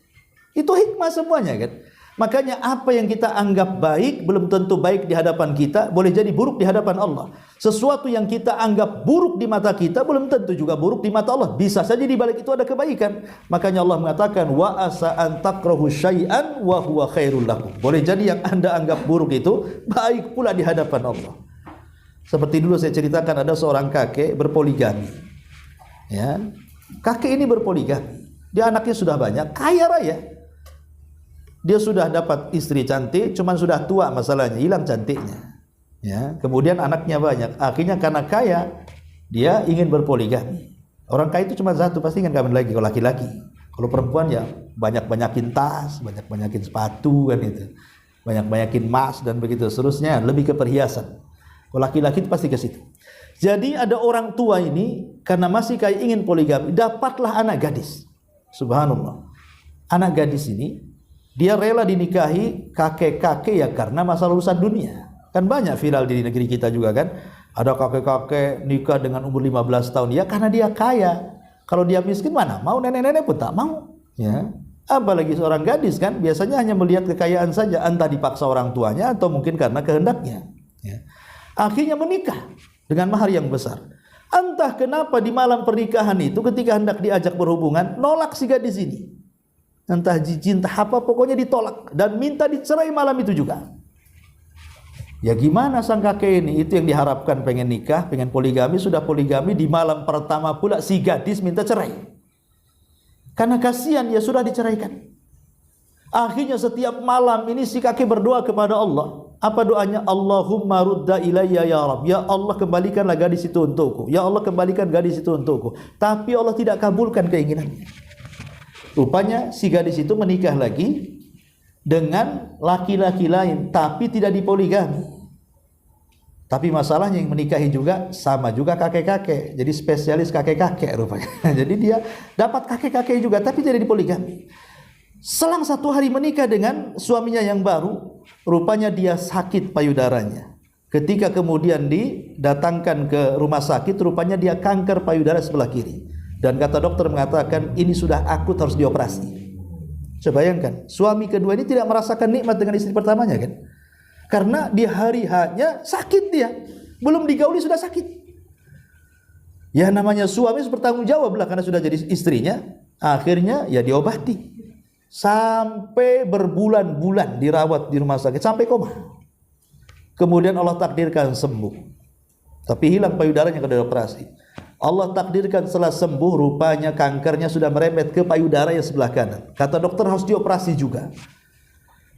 Itu hikmah semuanya kan. Makanya apa yang kita anggap baik belum tentu baik di hadapan kita, boleh jadi buruk di hadapan Allah. Sesuatu yang kita anggap buruk di mata kita belum tentu juga buruk di mata Allah. Bisa saja di balik itu ada kebaikan. Makanya Allah mengatakan wa asa an takrahu syai'an wa huwa khairul lakum. Boleh jadi yang Anda anggap buruk itu baik pula di hadapan Allah. Seperti dulu saya ceritakan ada seorang kakek berpoligami. Ya. Kakek ini berpoligami. Dia anaknya sudah banyak, kaya raya. Dia sudah dapat istri cantik, cuman sudah tua masalahnya, hilang cantiknya. Ya, kemudian anaknya banyak. Akhirnya karena kaya, dia ingin berpoligami. Orang kaya itu cuma satu, pasti ingin kawin lagi kalau laki-laki. Kalau perempuan ya banyak-banyakin tas, banyak-banyakin sepatu kan itu. Banyak-banyakin emas dan begitu seterusnya, lebih ke perhiasan. Kalau laki-laki itu pasti ke situ. Jadi ada orang tua ini karena masih kaya ingin poligami, dapatlah anak gadis. Subhanallah. Anak gadis ini dia rela dinikahi kakek-kakek ya karena masalah urusan dunia. Kan banyak viral di negeri kita juga kan. Ada kakek-kakek nikah dengan umur 15 tahun ya karena dia kaya. Kalau dia miskin mana mau, nenek-nenek pun tak mau. Ya. Apalagi seorang gadis kan biasanya hanya melihat kekayaan saja, entah dipaksa orang tuanya atau mungkin karena kehendaknya. Ya. Akhirnya menikah dengan mahar yang besar. Entah kenapa di malam pernikahan itu ketika hendak diajak berhubungan nolak si gadis ini. Entah cinta apa pokoknya ditolak dan minta dicerai malam itu juga. Ya gimana sang kakek ini, itu yang diharapkan pengen nikah, pengen poligami, sudah poligami di malam pertama pula si gadis minta cerai. Karena kasihan ya sudah diceraikan. Akhirnya setiap malam ini si kakek berdoa kepada Allah. Apa doanya? Allahumma rudda ilayya ya Rabb. Ya Allah kembalikanlah gadis itu untukku. Ya Allah kembalikan gadis itu untukku. Tapi Allah tidak kabulkan keinginannya. Rupanya si gadis itu menikah lagi dengan laki-laki lain, tapi tidak dipoligami. Tapi masalahnya yang menikahi juga sama juga kakek-kakek. Jadi spesialis kakek-kakek rupanya. Jadi dia dapat kakek-kakek juga, tapi tidak dipoligami. Selang 1 hari menikah dengan suaminya yang baru, rupanya dia sakit payudaranya. Ketika kemudian didatangkan ke rumah sakit, rupanya dia kanker payudara sebelah kiri. Dan kata dokter mengatakan ini sudah akut, harus dioperasi. Coba bayangkan, suami kedua ini tidak merasakan nikmat dengan istri pertamanya kan? Karena di hari H-nya sakit dia, belum digauli sudah sakit. Ya namanya suami harus bertanggung jawab lah karena sudah jadi istrinya. Akhirnya ya diobati sampai berbulan-bulan dirawat di rumah sakit sampai koma. Kemudian Allah takdirkan sembuh, tapi hilang payudaranya kalau dioperasi. Allah takdirkan setelah sembuh rupanya kankernya sudah merembet ke payudara yang sebelah kanan. Kata dokter harus dioperasi juga.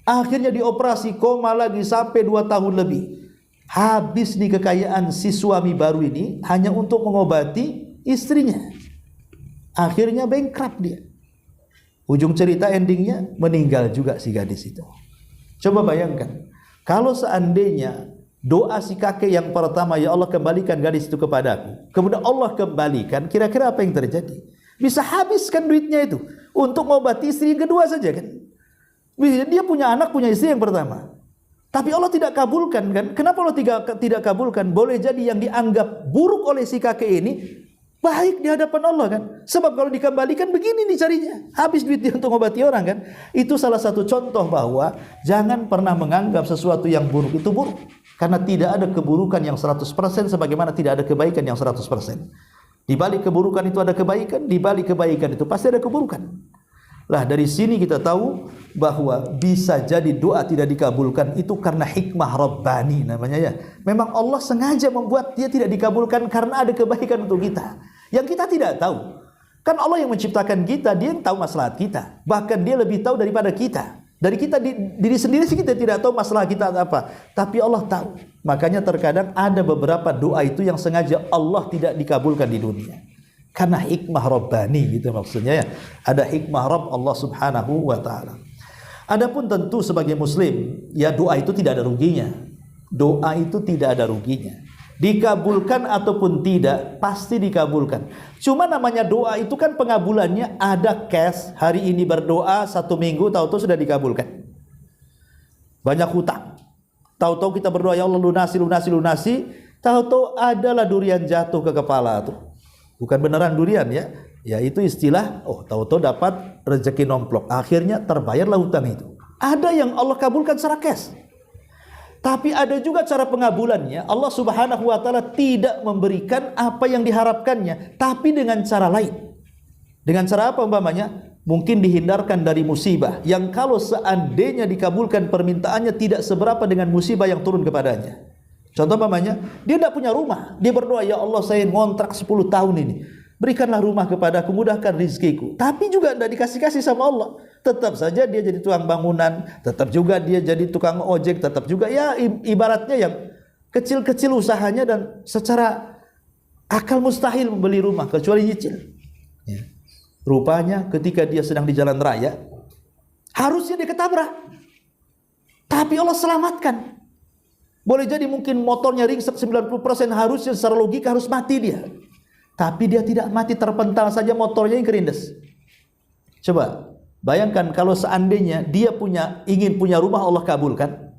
Akhirnya dioperasi, koma lagi sampai 2 tahun lebih. Habis nih kekayaan si suami baru ini hanya untuk mengobati istrinya. Akhirnya bankrupt dia. Ujung cerita endingnya meninggal juga si gadis itu. Coba bayangkan, kalau seandainya doa si kakek yang pertama, ya Allah kembalikan gadis itu kepadaku, kemudian Allah kembalikan, kira-kira apa yang terjadi? Bisa habiskan duitnya itu untuk mengobati istri yang kedua saja kan? Dia punya anak, punya istri yang pertama, tapi Allah tidak kabulkan kan? Kenapa Allah tidak kabulkan? Boleh jadi yang dianggap buruk oleh si kakek ini baik di hadapan Allah kan? Sebab kalau dikembalikan begini dicarinya, habis duit dia untuk mengobati orang kan? Itu salah satu contoh bahwa jangan pernah menganggap sesuatu yang buruk itu buruk. Karena tidak ada keburukan yang 100% sebagaimana tidak ada kebaikan yang 100%. Di balik keburukan itu ada kebaikan, di balik kebaikan itu pasti ada keburukan. Lah dari sini kita tahu bahwa bisa jadi doa tidak dikabulkan itu karena hikmah Rabbani namanya ya. Memang Allah sengaja membuat dia tidak dikabulkan karena ada kebaikan untuk kita yang kita tidak tahu. Kan Allah yang menciptakan kita, dia yang tahu maslahat kita. Bahkan dia lebih tahu daripada kita. Dari kita diri sendiri sih kita tidak tahu masalah kita apa, tapi Allah tahu. Makanya terkadang ada beberapa doa itu yang sengaja Allah tidak dikabulkan di dunia. Karena hikmah Rabbani gitu maksudnya ya. Ada hikmah Rabb Allah Subhanahu wa taala. Adapun tentu sebagai muslim, ya doa itu tidak ada ruginya. Doa itu tidak ada ruginya. Dikabulkan ataupun tidak pasti dikabulkan. Cuma namanya doa itu kan pengabulannya ada cash. Hari ini berdoa 1 minggu tahu-tahu sudah dikabulkan. Banyak hutang. Tahu-tahu kita berdoa, ya Allah lunasi, tahu-tahu adalah durian jatuh ke kepala tuh. Bukan beneran durian ya. Ya itu istilah, tahu-tahu dapat rezeki nomplok. Akhirnya terbayarlah hutang itu. Ada yang Allah kabulkan secara cash. Tapi ada juga cara pengabulannya. Allah Subhanahu wa taala tidak memberikan apa yang diharapkannya, tapi dengan cara lain. Dengan cara apa umpamanya? Mungkin dihindarkan dari musibah yang kalau seandainya dikabulkan permintaannya tidak seberapa dengan musibah yang turun kepadanya. Contoh umpamanya, dia tidak punya rumah. Dia berdoa, ya Allah saya ngontrak 10 tahun ini. Berikanlah rumah kepadaku, mudahkan rizkiku. Tapi juga tidak dikasih-kasih sama Allah. Tetap saja dia jadi tukang bangunan, tetap juga dia jadi tukang ojek, tetap juga ya ibaratnya yang kecil-kecil usahanya dan secara akal mustahil membeli rumah kecuali nyicil. Ya. Rupanya ketika dia sedang di jalan raya, harusnya dia ketabrak. Tapi Allah selamatkan. Boleh jadi mungkin motornya ringsek 90%, harusnya secara logika harus mati dia. Tapi dia tidak mati, terpental saja motornya yang kerindes. Coba bayangkan kalau seandainya dia ingin punya rumah, Allah kabulkan.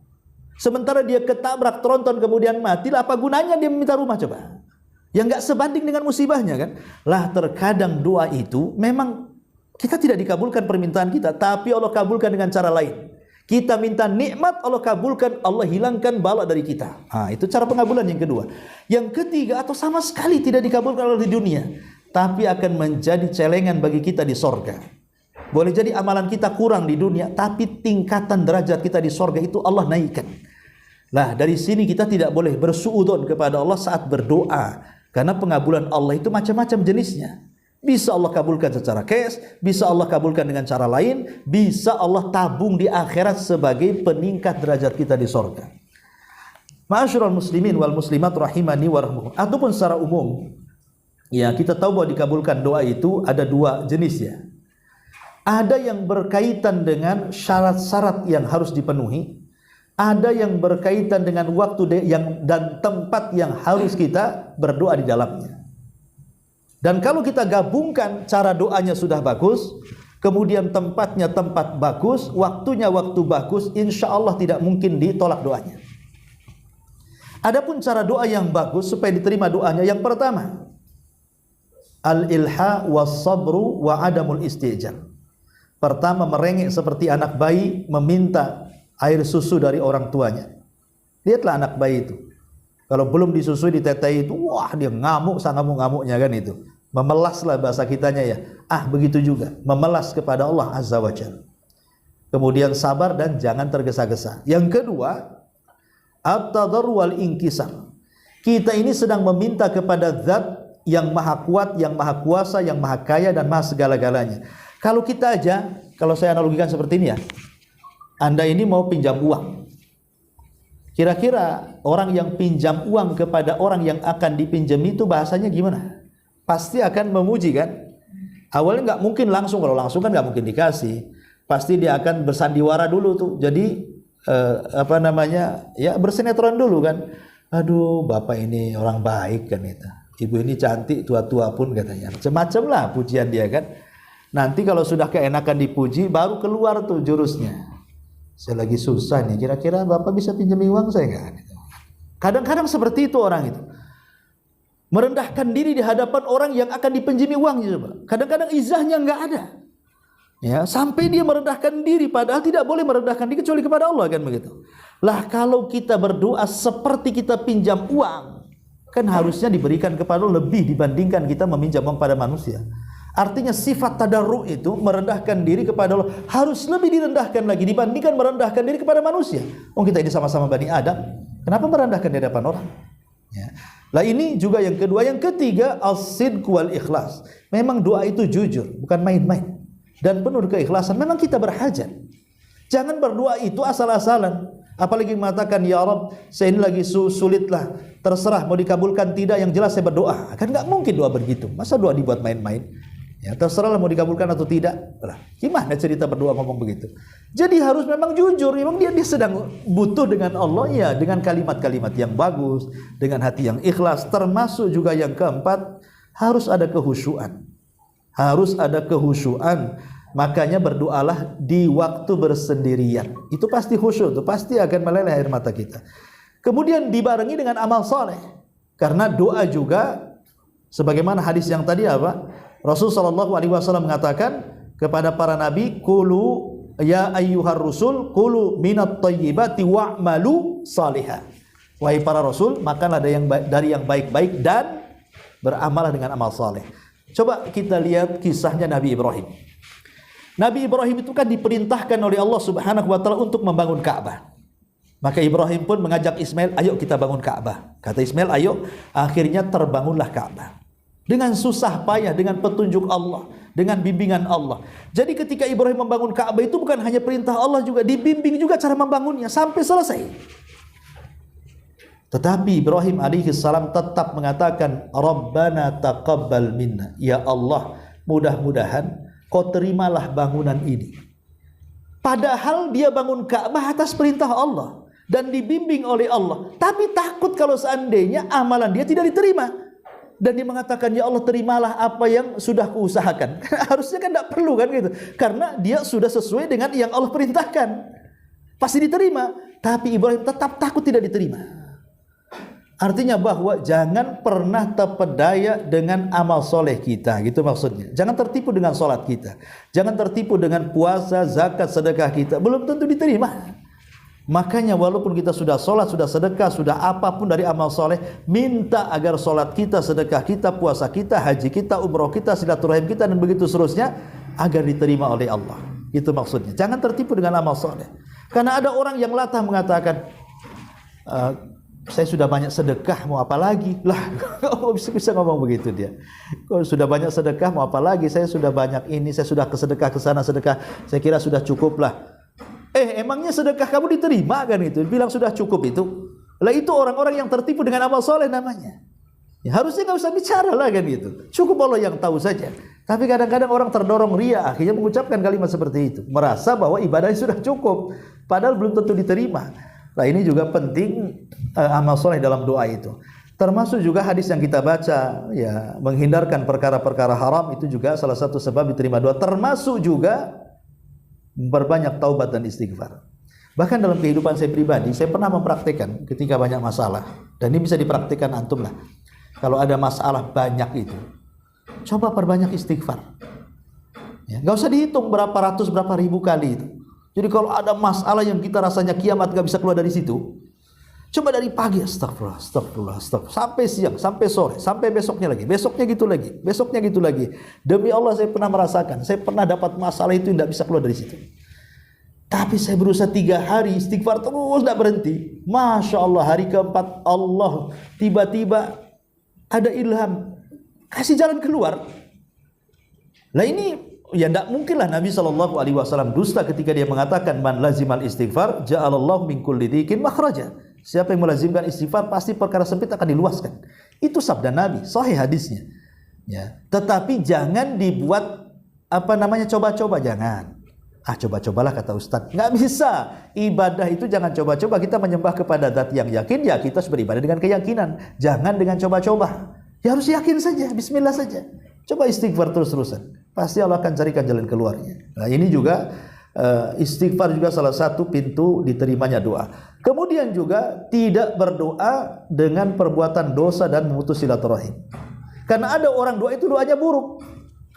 Sementara dia ketabrak tronton kemudian mati, apa gunanya dia meminta rumah coba? Yang enggak sebanding dengan musibahnya kan? Lah terkadang doa itu memang kita tidak dikabulkan permintaan kita, tapi Allah kabulkan dengan cara lain. Kita minta nikmat, Allah kabulkan, Allah hilangkan bala dari kita. Itu cara pengabulan yang kedua. Yang ketiga, atau sama sekali tidak dikabulkan oleh di dunia, tapi akan menjadi celengan bagi kita di sorga. Boleh jadi amalan kita kurang di dunia, tapi tingkatan derajat kita di sorga itu Allah naikkan. Nah, dari sini kita tidak boleh bersuudzon kepada Allah saat berdoa, karena pengabulan Allah itu macam-macam jenisnya. Bisa Allah kabulkan secara cash, bisa Allah kabulkan dengan cara lain, bisa Allah tabung di akhirat sebagai peningkat derajat kita di sorga. Ma'asyiral muslimin wal muslimat rahimani wa rahmukum. Ataupun secara umum, ya kita tahu bahwa dikabulkan doa itu ada dua jenis ya. Ada yang berkaitan dengan syarat-syarat yang harus dipenuhi, ada yang berkaitan dengan waktu dan tempat yang harus kita berdoa di dalamnya. Dan kalau kita gabungkan, cara doanya sudah bagus, kemudian tempatnya tempat bagus, waktunya waktu bagus, insya Allah tidak mungkin ditolak doanya. Adapun cara doa yang bagus supaya diterima doanya, yang pertama, al-ilha was-sabru wa adamul istijal. Pertama, merengek seperti anak bayi meminta air susu dari orang tuanya. Lihatlah anak bayi itu, kalau belum disusui ditetei itu, wah dia ngamuk sangamuk-ngamuknya kan itu. Memelaslah bahasa kitanya ya. Begitu juga memelas kepada Allah Azza wa Jalla. Kemudian sabar dan jangan tergesa-gesa. Yang kedua, at-tadarru wal inkisar. Kita ini sedang meminta kepada Zat yang maha kuat, yang maha kuasa, yang maha kaya dan maha segala-galanya. Kalau kita aja, kalau saya analogikan seperti ini ya, Anda ini mau pinjam uang. Kira-kira orang yang pinjam uang kepada orang yang akan dipinjam itu bahasanya gimana? Pasti akan memuji kan? Awalnya nggak mungkin langsung, kalau langsung kan nggak mungkin dikasih. Pasti dia akan bersandiwara dulu tuh. Jadi ya bersinetron dulu kan. Aduh, bapak ini orang baik kan itu. Ibu ini cantik, tua-tua pun katanya. Macam-macam lah pujian dia kan. Nanti kalau sudah keenakan dipuji, baru keluar tuh jurusnya. Saya lagi susah nih, kira-kira bapak bisa pinjami uang saya nggak? Kadang-kadang seperti itu orang itu. Merendahkan diri di hadapan orang yang akan dipinjami uangnya. Kadang-kadang izahnya nggak ada. Ya, sampai dia merendahkan diri, padahal tidak boleh merendahkan diri kecuali kepada Allah kan begitu. Lah kalau kita berdoa seperti kita pinjam uang, kan harusnya diberikan kepada Allah lebih dibandingkan kita meminjam uang pada manusia. Artinya sifat tadarru itu merendahkan diri kepada Allah harus lebih direndahkan lagi dibandingkan merendahkan diri kepada manusia. Kita ini sama-sama Bani Adam, kenapa merendahkan di hadapan orang? Ya. Lah ini juga yang kedua. Yang ketiga, as-sidq wal ikhlas. Memang doa itu jujur, bukan main-main, dan penuh keikhlasan. Memang kita berhajat. Jangan berdoa itu asal-asalan. Apalagi mengatakan, ya Rabb, saya ini lagi sulit lah, terserah mau dikabulkan tidak, yang jelas saya berdoa. Kan nggak mungkin doa begitu. Masa doa dibuat main-main? Ya terserahlah mau dikabulkan atau tidak. Lah, gimana cerita berdoa ngomong begitu? Jadi harus memang jujur. Memang dia sedang butuh dengan Allah ya, dengan kalimat-kalimat yang bagus, dengan hati yang ikhlas. Termasuk juga yang keempat, harus ada kehusyuan. Harus ada kehusyuan. Makanya berdoalah di waktu bersendirian. Itu pasti khusyuk, itu pasti akan meleleh air mata kita. Kemudian dibarengi dengan amal soleh. Karena doa juga, sebagaimana hadis yang tadi apa? Rasulullah SAW mengatakan kepada para nabi, "Qulu ya ayyuhar rusul, qulu minat thayyibati wa'malu salihah." Wahai para rasul, makanlah dari yang baik-baik dan beramalah dengan amal saleh. Coba kita lihat kisahnya Nabi Ibrahim. Nabi Ibrahim itu kan diperintahkan oleh Allah Subhanahu wa taala untuk membangun Ka'bah. Maka Ibrahim pun mengajak Ismail, "Ayo kita bangun Ka'bah." Kata Ismail, "Ayo." Akhirnya terbangunlah Ka'bah. Dengan susah payah, dengan petunjuk Allah, dengan bimbingan Allah. Jadi ketika Ibrahim membangun Ka'bah itu bukan hanya perintah Allah, juga dibimbing juga cara membangunnya sampai selesai. Tetapi Ibrahim alaihissalam tetap mengatakan, "Rabbana taqabbal minna." Ya Allah, mudah-mudahan Kau terimalah bangunan ini. Padahal dia bangun Ka'bah atas perintah Allah dan dibimbing oleh Allah. Tapi takut kalau seandainya amalan dia tidak diterima. Dan dia mengatakan, "Ya Allah, terimalah apa yang sudah kuusahakan." Harusnya kan tidak perlu kan gitu. Karena dia sudah sesuai dengan yang Allah perintahkan. Pasti diterima. Tapi Ibrahim tetap takut tidak diterima. Artinya bahwa jangan pernah terpedaya dengan amal soleh kita, gitu maksudnya. Jangan tertipu dengan solat kita, jangan tertipu dengan puasa, zakat, sedekah kita, belum tentu diterima. Makanya walaupun kita sudah solat, sudah sedekah, sudah apapun dari amal soleh, minta agar solat kita, sedekah kita, puasa kita, haji kita, umroh kita, silaturahim kita, dan begitu seterusnya, agar diterima oleh Allah. Itu maksudnya. Jangan tertipu dengan amal soleh. Karena ada orang yang latah mengatakan, "Saya sudah banyak sedekah, mau apa lagi?" Lah, kok bisa ngomong begitu dia? Kalau sudah banyak sedekah, mau apa lagi? Saya sudah banyak ini, saya sudah kesedekah ke sana sedekah, saya kira sudah cukup lah. Emangnya sedekah kamu diterima kan itu? Bilang sudah cukup itu. Lah itu orang-orang yang tertipu dengan amal soleh namanya. Ya, harusnya nggak usah bicara lah kan gitu. Cukup Allah yang tahu saja. Tapi kadang-kadang orang terdorong ria, akhirnya mengucapkan kalimat seperti itu, merasa bahwa ibadahnya sudah cukup, padahal belum tentu diterima. Nah, ini juga penting amal soleh dalam doa itu. Termasuk juga hadis yang kita baca, ya, menghindarkan perkara-perkara haram itu juga salah satu sebab diterima doa. Termasuk juga memperbanyak taubat dan istighfar. Bahkan dalam kehidupan saya pribadi, saya pernah mempraktikkan ketika banyak masalah, dan ini bisa dipraktikkan antum lah. Kalau ada masalah banyak itu, coba perbanyak istighfar. Ya, nggak usah dihitung berapa ratus, berapa ribu kali itu. Jadi kalau ada masalah yang kita rasanya kiamat gak bisa keluar dari situ, coba dari pagi astagfirullah, astagfirullah, astagfirullah, sampai siang, sampai sore, sampai besoknya lagi, besoknya gitu lagi, besoknya gitu lagi. Demi Allah saya pernah merasakan, saya pernah dapat masalah itu tidak bisa keluar dari situ. Tapi saya berusaha 3 hari istighfar terus tidak berhenti. Masya Allah, hari keempat Allah tiba-tiba ada ilham, kasih jalan keluar. Lah ini ya tidak mungkinlah Nabi SAW dusta ketika dia mengatakan, "Man lazimal istighfar ja'alallahu min kulli dhiqin makhraja." Siapa yang melazimkan istighfar pasti perkara sempit akan diluaskan. Itu sabda Nabi, sahih hadisnya. Ya, tetapi jangan dibuat coba-coba, jangan. Coba-cobalah kata Ustaz. Nggak bisa. Ibadah itu jangan coba-coba. Kita menyembah kepada zat yang yakin, ya kita harus beribadah dengan keyakinan. Jangan dengan coba-coba. Ya harus yakin saja, bismillah saja. Coba istighfar terus-terusan, pasti Allah akan carikan jalan keluarnya. Nah, ini juga istighfar juga salah satu pintu diterimanya doa. Kemudian juga tidak berdoa dengan perbuatan dosa dan memutus silaturahim. Karena ada orang doa itu doanya buruk,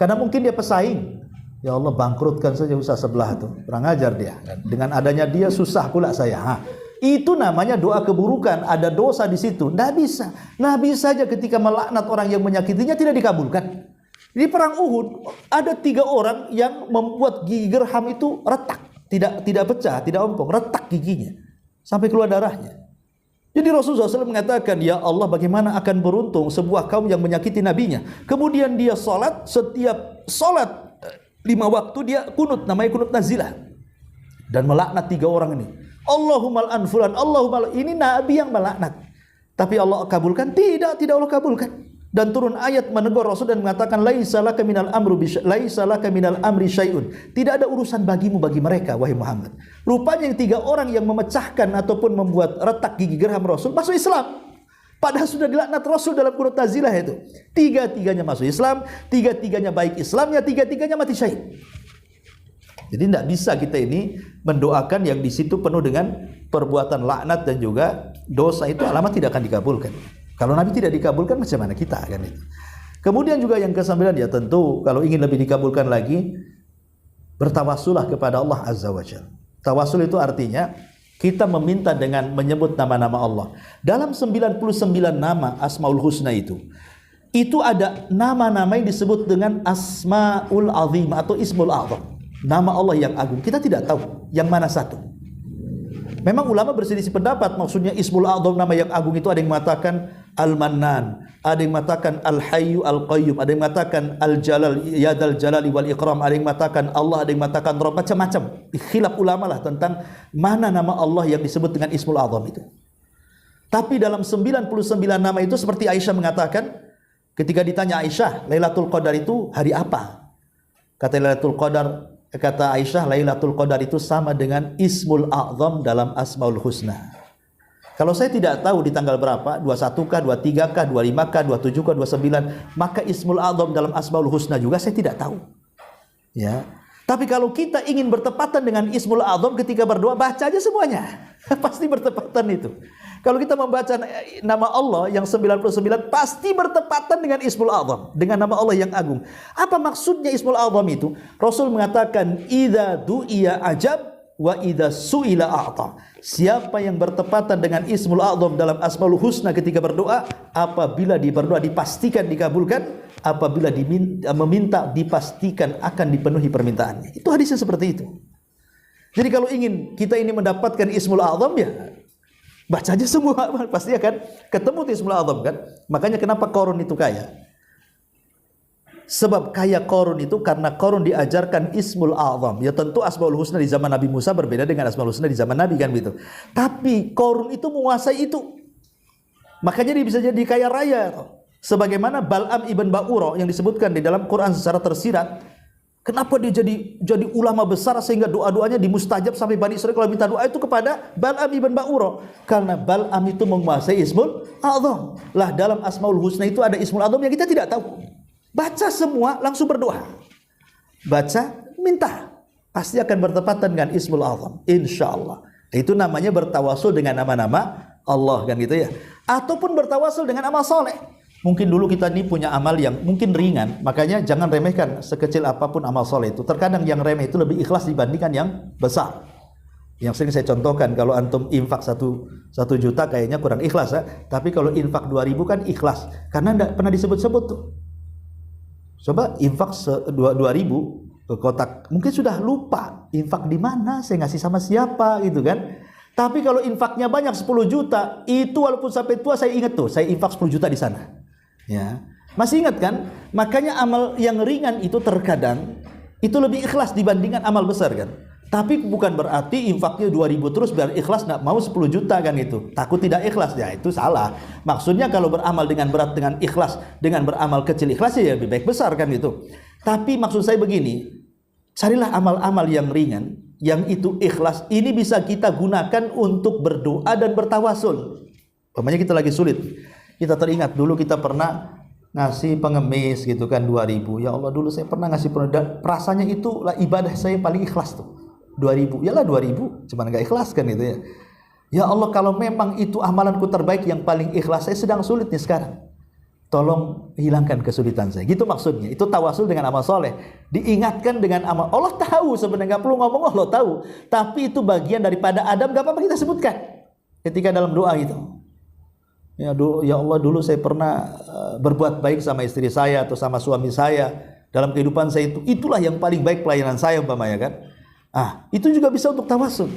karena mungkin dia pesaing. Ya Allah, bangkrutkan saja usaha sebelah itu, kurang ajar dia. Dengan adanya dia susah pula saya. Itu namanya doa keburukan, ada dosa di situ. Tidak bisa. Nabi saja ketika melaknat orang yang menyakitinya tidak dikabulkan. Di perang Uhud ada 3 orang yang membuat gigi gerham itu retak, tidak pecah, tidak ompong, retak giginya sampai keluar darahnya. Jadi Rasulullah SAW mengatakan, "Ya Allah, bagaimana akan beruntung sebuah kaum yang menyakiti nabinya." Kemudian dia sholat, setiap sholat 5 waktu dia kunut, namanya kunut nazilah, dan melaknat 3 orang ini. Allahumma al-anfulan, Allahumma, ini Nabi yang melaknat. Tapi Allah kabulkan? Tidak Allah kabulkan. Dan turun ayat menegur Rasul dan mengatakan, laisa laka minal amri syai'un. Tidak ada urusan bagimu bagi mereka, wahai Muhammad. Rupanya yang 3 orang yang memecahkan ataupun membuat retak gigi gerham Rasul masuk Islam. Padahal sudah dilaknat Rasul dalam kunut nazilah itu. 3-tiganya masuk Islam, 3-tiganya baik Islamnya, 3-tiganya mati syahid. Jadi tidak bisa kita ini mendoakan yang di situ penuh dengan perbuatan laknat dan juga dosa, itu alamat tidak akan dikabulkan. Kalau Nabi tidak dikabulkan, macam mana kita kan itu. Kemudian juga yang ke-9, ya tentu kalau ingin lebih dikabulkan lagi, bertawasulah kepada Allah Azza wa Jalla. Tawasul itu artinya kita meminta dengan menyebut nama-nama Allah. Dalam 99 nama Asmaul Husna itu ada nama-nama yang disebut dengan Asmaul Azim atau Ismul A'zam. Nama Allah yang agung. Kita tidak tahu yang mana satu. Memang ulama berselisih pendapat, maksudnya Ismul A'zam, nama yang agung itu ada yang mengatakan Al-Mannan, ada yang mengatakan Al-Hayyu Al-Qayyum, ada yang mengatakan Al-Jalal, Yadal Jalali wal Ikram, ada yang mengatakan Allah, ada yang mengatakan Rabb, macam-macam. Khilaf ulama lah tentang mana nama Allah yang disebut dengan Ismul A'zam itu. Tapi dalam 99 nama itu, seperti Aisyah mengatakan, ketika ditanya Aisyah, Lailatul Qadar itu hari apa? Kata Aisyah, Lailatul Qadar itu sama dengan Ismul A'zam dalam Asmaul Husna. Kalau saya tidak tahu di tanggal berapa, 21 kah, 23 kah, 25 kah, 27 kah, 29, maka Ismul A'zam dalam Asmaul Husna juga saya tidak tahu. Ya. Tapi kalau kita ingin bertepatan dengan Ismul A'zam ketika berdoa, baca aja semuanya. Pasti bertepatan itu. Kalau kita membaca nama Allah yang 99, pasti bertepatan dengan Ismul A'zam, dengan nama Allah yang agung. Apa maksudnya Ismul A'zam itu? Rasul mengatakan, idza du'iya ajab wa idza su'ila a'ta. Siapa yang bertepatan dengan Ismul A'zam dalam Asmaul Husna ketika berdoa, apabila berdoa dipastikan dikabulkan, apabila meminta dipastikan akan dipenuhi permintaannya. Itu hadisnya seperti itu. Jadi kalau kita ini mendapatkan Ismul A'zam, ya baca aja semua, pasti akan ketemu Ismul A'zam kan. Makanya kenapa Qarun itu kaya? Sebab kaya Qarun itu karena Qarun diajarkan Ismul A'zam. Ya tentu Asmaul Husna di zaman Nabi Musa berbeda dengan Asmaul Husna di zaman Nabi kan begitu. Tapi Qarun itu menguasai itu. Makanya dia bisa jadi kaya raya. Sebagaimana Bal'am ibn Ba'ura yang disebutkan di dalam Quran secara tersirat. Kenapa dia jadi ulama besar sehingga doa-doanya dimustajab sampai Bani Israil kalau minta doa itu kepada Bal'am ibn Ba'ura? Karena Bal'am itu menguasai Ismul A'zam. Lah dalam Asmaul Husna itu ada Ismul A'zam yang kita tidak tahu. Baca semua, langsung berdoa. Baca, minta. Pasti akan bertepatan dengan Ismul A'zam, insyaallah. Itu namanya bertawasul dengan nama-nama Allah kan gitu ya. Ataupun bertawasul dengan amal soleh. Mungkin dulu kita ini punya amal yang mungkin ringan, makanya jangan remehkan sekecil apapun amal soleh itu. Terkadang yang remeh itu lebih ikhlas dibandingkan yang besar. Yang sering saya contohkan, kalau antum infak 1 juta kayaknya kurang ikhlas ya. Tapi kalau infak 2.000 kan ikhlas, karena tidak pernah disebut-sebut tuh. Coba infak 2.000 ke kotak, mungkin sudah lupa infak di mana, saya ngasih sama siapa gitu kan. Tapi kalau infaknya banyak 10 juta, itu walaupun sampai tua saya ingat tuh, saya infak 10 juta di sana. Ya, masih ingat kan? Makanya amal yang ringan itu terkadang itu lebih ikhlas dibandingkan amal besar kan. Tapi bukan berarti infaknya 2.000 terus biar ikhlas, nggak mau 10 juta kan itu. Takut tidak ikhlas, ya itu salah. Maksudnya kalau beramal dengan berat dengan ikhlas, dengan beramal kecil ikhlas ya lebih baik besar kan itu. Tapi maksud saya begini, carilah amal-amal yang ringan, yang itu ikhlas. Ini bisa kita gunakan untuk berdoa dan bertawasul. Umpamanya kita lagi sulit. Kita teringat dulu kita pernah ngasih pengemis gitu kan 2.000. Ya Allah, dulu saya pernah ngasih dan rasanya itu lah ibadah saya paling ikhlas tuh. 2.000. Yalah 2.000, cuman enggak ikhlas kan gitu ya. Ya Allah, kalau memang itu amalanku terbaik yang paling ikhlas, saya sedang sulit nih sekarang. Tolong hilangkan kesulitan saya. Gitu maksudnya. Itu tawasul dengan amal soleh. Diingatkan dengan amal. Allah tahu sebenarnya, nggak perlu ngomong Allah tahu. Tapi itu bagian daripada adab, nggak apa-apa kita sebutkan ketika dalam doa itu. Ya Allah, dulu saya pernah berbuat baik sama istri saya atau sama suami saya dalam kehidupan saya itu. Itulah yang paling baik pelayanan saya umpamanya kan. Itu juga bisa untuk tawasul.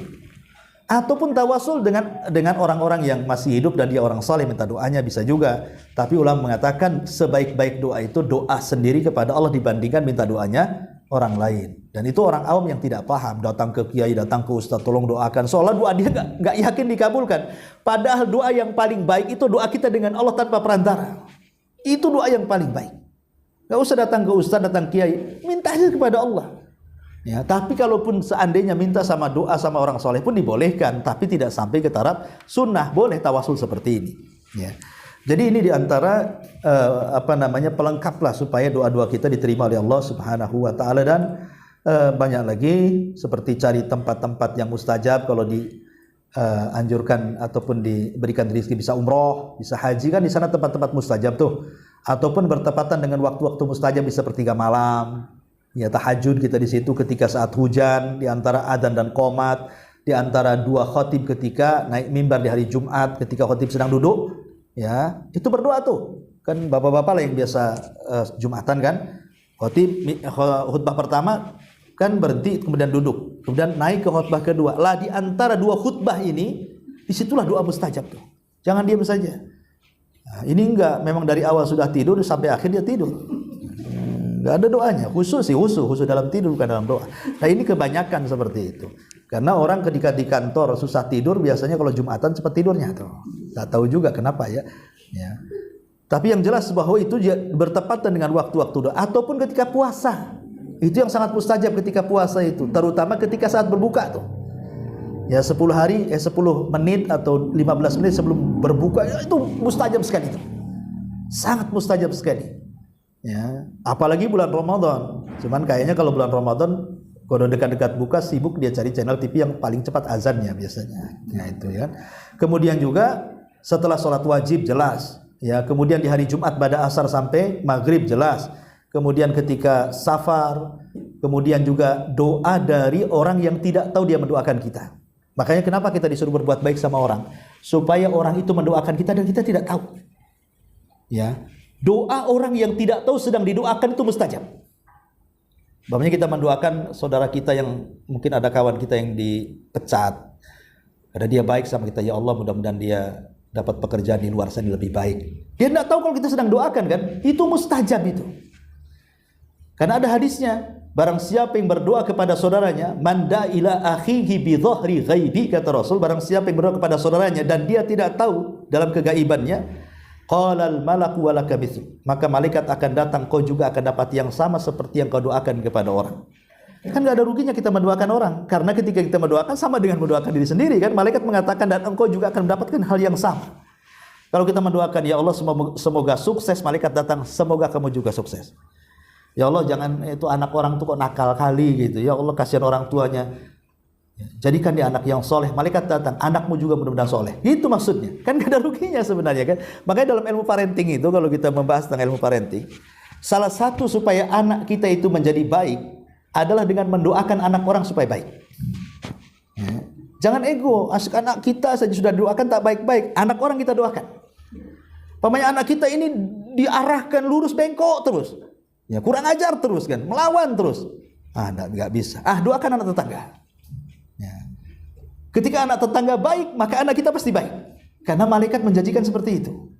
Ataupun tawasul dengan orang-orang yang masih hidup dan dia orang saleh, minta doanya bisa juga. Tapi ulama mengatakan sebaik-baik doa itu doa sendiri kepada Allah dibandingkan minta doanya orang lain. Dan itu orang awam yang tidak paham, datang ke kiai, datang ke ustaz, tolong doakan. Soalnya doa dia nggak yakin dikabulkan. Padahal doa yang paling baik itu doa kita dengan Allah tanpa perantara. Itu doa yang paling baik. Nggak usah datang ke ustaz, datang kiai, minta aja kepada Allah. Ya, tapi kalaupun seandainya minta sama doa sama orang soleh pun dibolehkan, tapi tidak sampai ke taraf sunnah. Boleh tawasul seperti ini. Ya. Jadi ini diantara pelengkap lah supaya doa-doa kita diterima oleh Allah Subhanahu Wa Taala. Dan Banyak lagi seperti cari tempat-tempat yang mustajab. Kalau dianjurkan ataupun diberikan rezeki bisa umroh, bisa haji, kan di sana tempat-tempat mustajab tuh. Ataupun bertepatan dengan waktu-waktu mustajab di sepertiga malam. Ya, tahajud kita di situ ketika saat hujan, di antara adzan dan qomat, di antara dua khatib ketika naik mimbar di hari Jumat, ketika khatib sedang duduk, ya itu berdoa tuh. Kan bapak-bapak lah yang biasa Jumatan kan, khatib khutbah pertama kan berhenti kemudian duduk, kemudian naik ke khutbah kedua. Lah di antara dua khutbah ini, disitulah doa mustajab tuh. Jangan diam saja. Nah, ini enggak, memang dari awal sudah tidur sampai akhir dia tidur. Enggak ada doanya, khusus dalam tidur bukan dalam doa. Nah ini kebanyakan seperti itu. Karena orang ketika di kantor susah tidur, biasanya kalau Jumatan cepat tidurnya tuh. Enggak tahu juga kenapa ya. Tapi yang jelas bahwa itu bertepatan dengan waktu-waktu doa ataupun ketika puasa. Itu yang sangat mustajab ketika puasa itu, terutama ketika saat berbuka tuh. Ya 10 menit atau 15 menit sebelum berbuka, itu mustajab sekali itu. Sangat mustajab sekali. Ya, apalagi bulan Ramadan. Cuman kayaknya kalau bulan Ramadan kalau dekat-dekat buka sibuk dia cari channel TV yang paling cepat azannya biasanya. Ya itu ya. Kemudian juga setelah sholat wajib jelas. Ya, kemudian di hari Jumat pada asar sampai maghrib jelas. Kemudian ketika safar, kemudian juga doa dari orang yang tidak tahu dia mendoakan kita. Makanya kenapa kita disuruh berbuat baik sama orang? Supaya orang itu mendoakan kita dan kita tidak tahu. Ya, doa orang yang tidak tahu sedang didoakan itu mustajab. Bapaknya kita mendoakan saudara kita yang mungkin ada kawan kita yang dipecat. Karena dia baik sama kita, ya Allah mudah-mudahan dia dapat pekerjaan di luar sana lebih baik. Dia tidak tahu kalau kita sedang doakan kan? Itu mustajab itu. Karena ada hadisnya, barang siapa yang berdoa kepada saudaranya, manda ila akhihi bi dhahri ghaibi, kata Rasul, barang siapa yang berdoa kepada saudaranya dan dia tidak tahu dalam kegaibannya, qalal malaku walaka mithlu, maka malaikat akan datang, kau juga akan dapat yang sama seperti yang kau doakan kepada orang. Kan enggak ada ruginya kita mendoakan orang, karena ketika kita mendoakan sama dengan mendoakan diri sendiri kan. Malaikat mengatakan dan engkau juga akan mendapatkan hal yang sama. Kalau kita mendoakan ya Allah semoga sukses, malaikat datang semoga kamu juga sukses. Ya Allah jangan itu anak orang tuh kok nakal kali gitu. Ya Allah kasihan orang tuanya. Jadikan dia anak yang soleh. Malaikat datang, anakmu juga mudah-mudahan soleh. Itu maksudnya. Kan gak ada ruginya sebenarnya kan. Makanya dalam ilmu parenting itu, kalau kita membahas tentang ilmu parenting, salah satu supaya anak kita itu menjadi baik adalah dengan mendoakan anak orang supaya baik. Ya. Jangan ego, asik anak kita saja sudah doakan tak baik-baik, anak orang kita doakan. Pokoknya anak kita ini diarahkan lurus bengkok terus. Ya, kurang ajar terus kan, melawan terus. Enggak bisa. Doakan anak tetangga. Ya. Ketika anak tetangga baik, maka anak kita pasti baik. Karena malaikat menjanjikan seperti itu.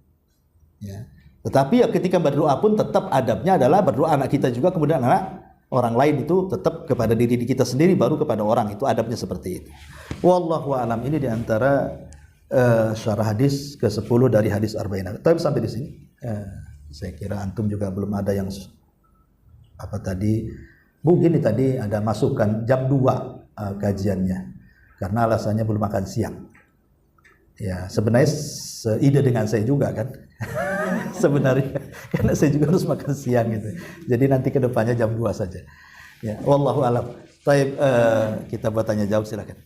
Ya. Tetapi ya ketika berdoa pun tetap adabnya adalah berdoa anak kita juga, kemudian anak orang lain itu tetap kepada diri kita sendiri, baru kepada orang. Itu adabnya seperti itu. Wallahu a'lam. Ini diantara syarah hadis ke-10 dari hadis Arba'in. Tapi sampai di sini. Saya kira antum juga belum ada yang mungkin tadi ada masukan jam 2 kajiannya karena alasannya belum makan siang. Ya sebenarnya seide dengan saya juga kan. Sebenarnya karena saya juga harus makan siang gitu. Jadi nanti kedepannya jam 2 saja. Ya wallahu alam. Baik, kita bertanya jawab silakan.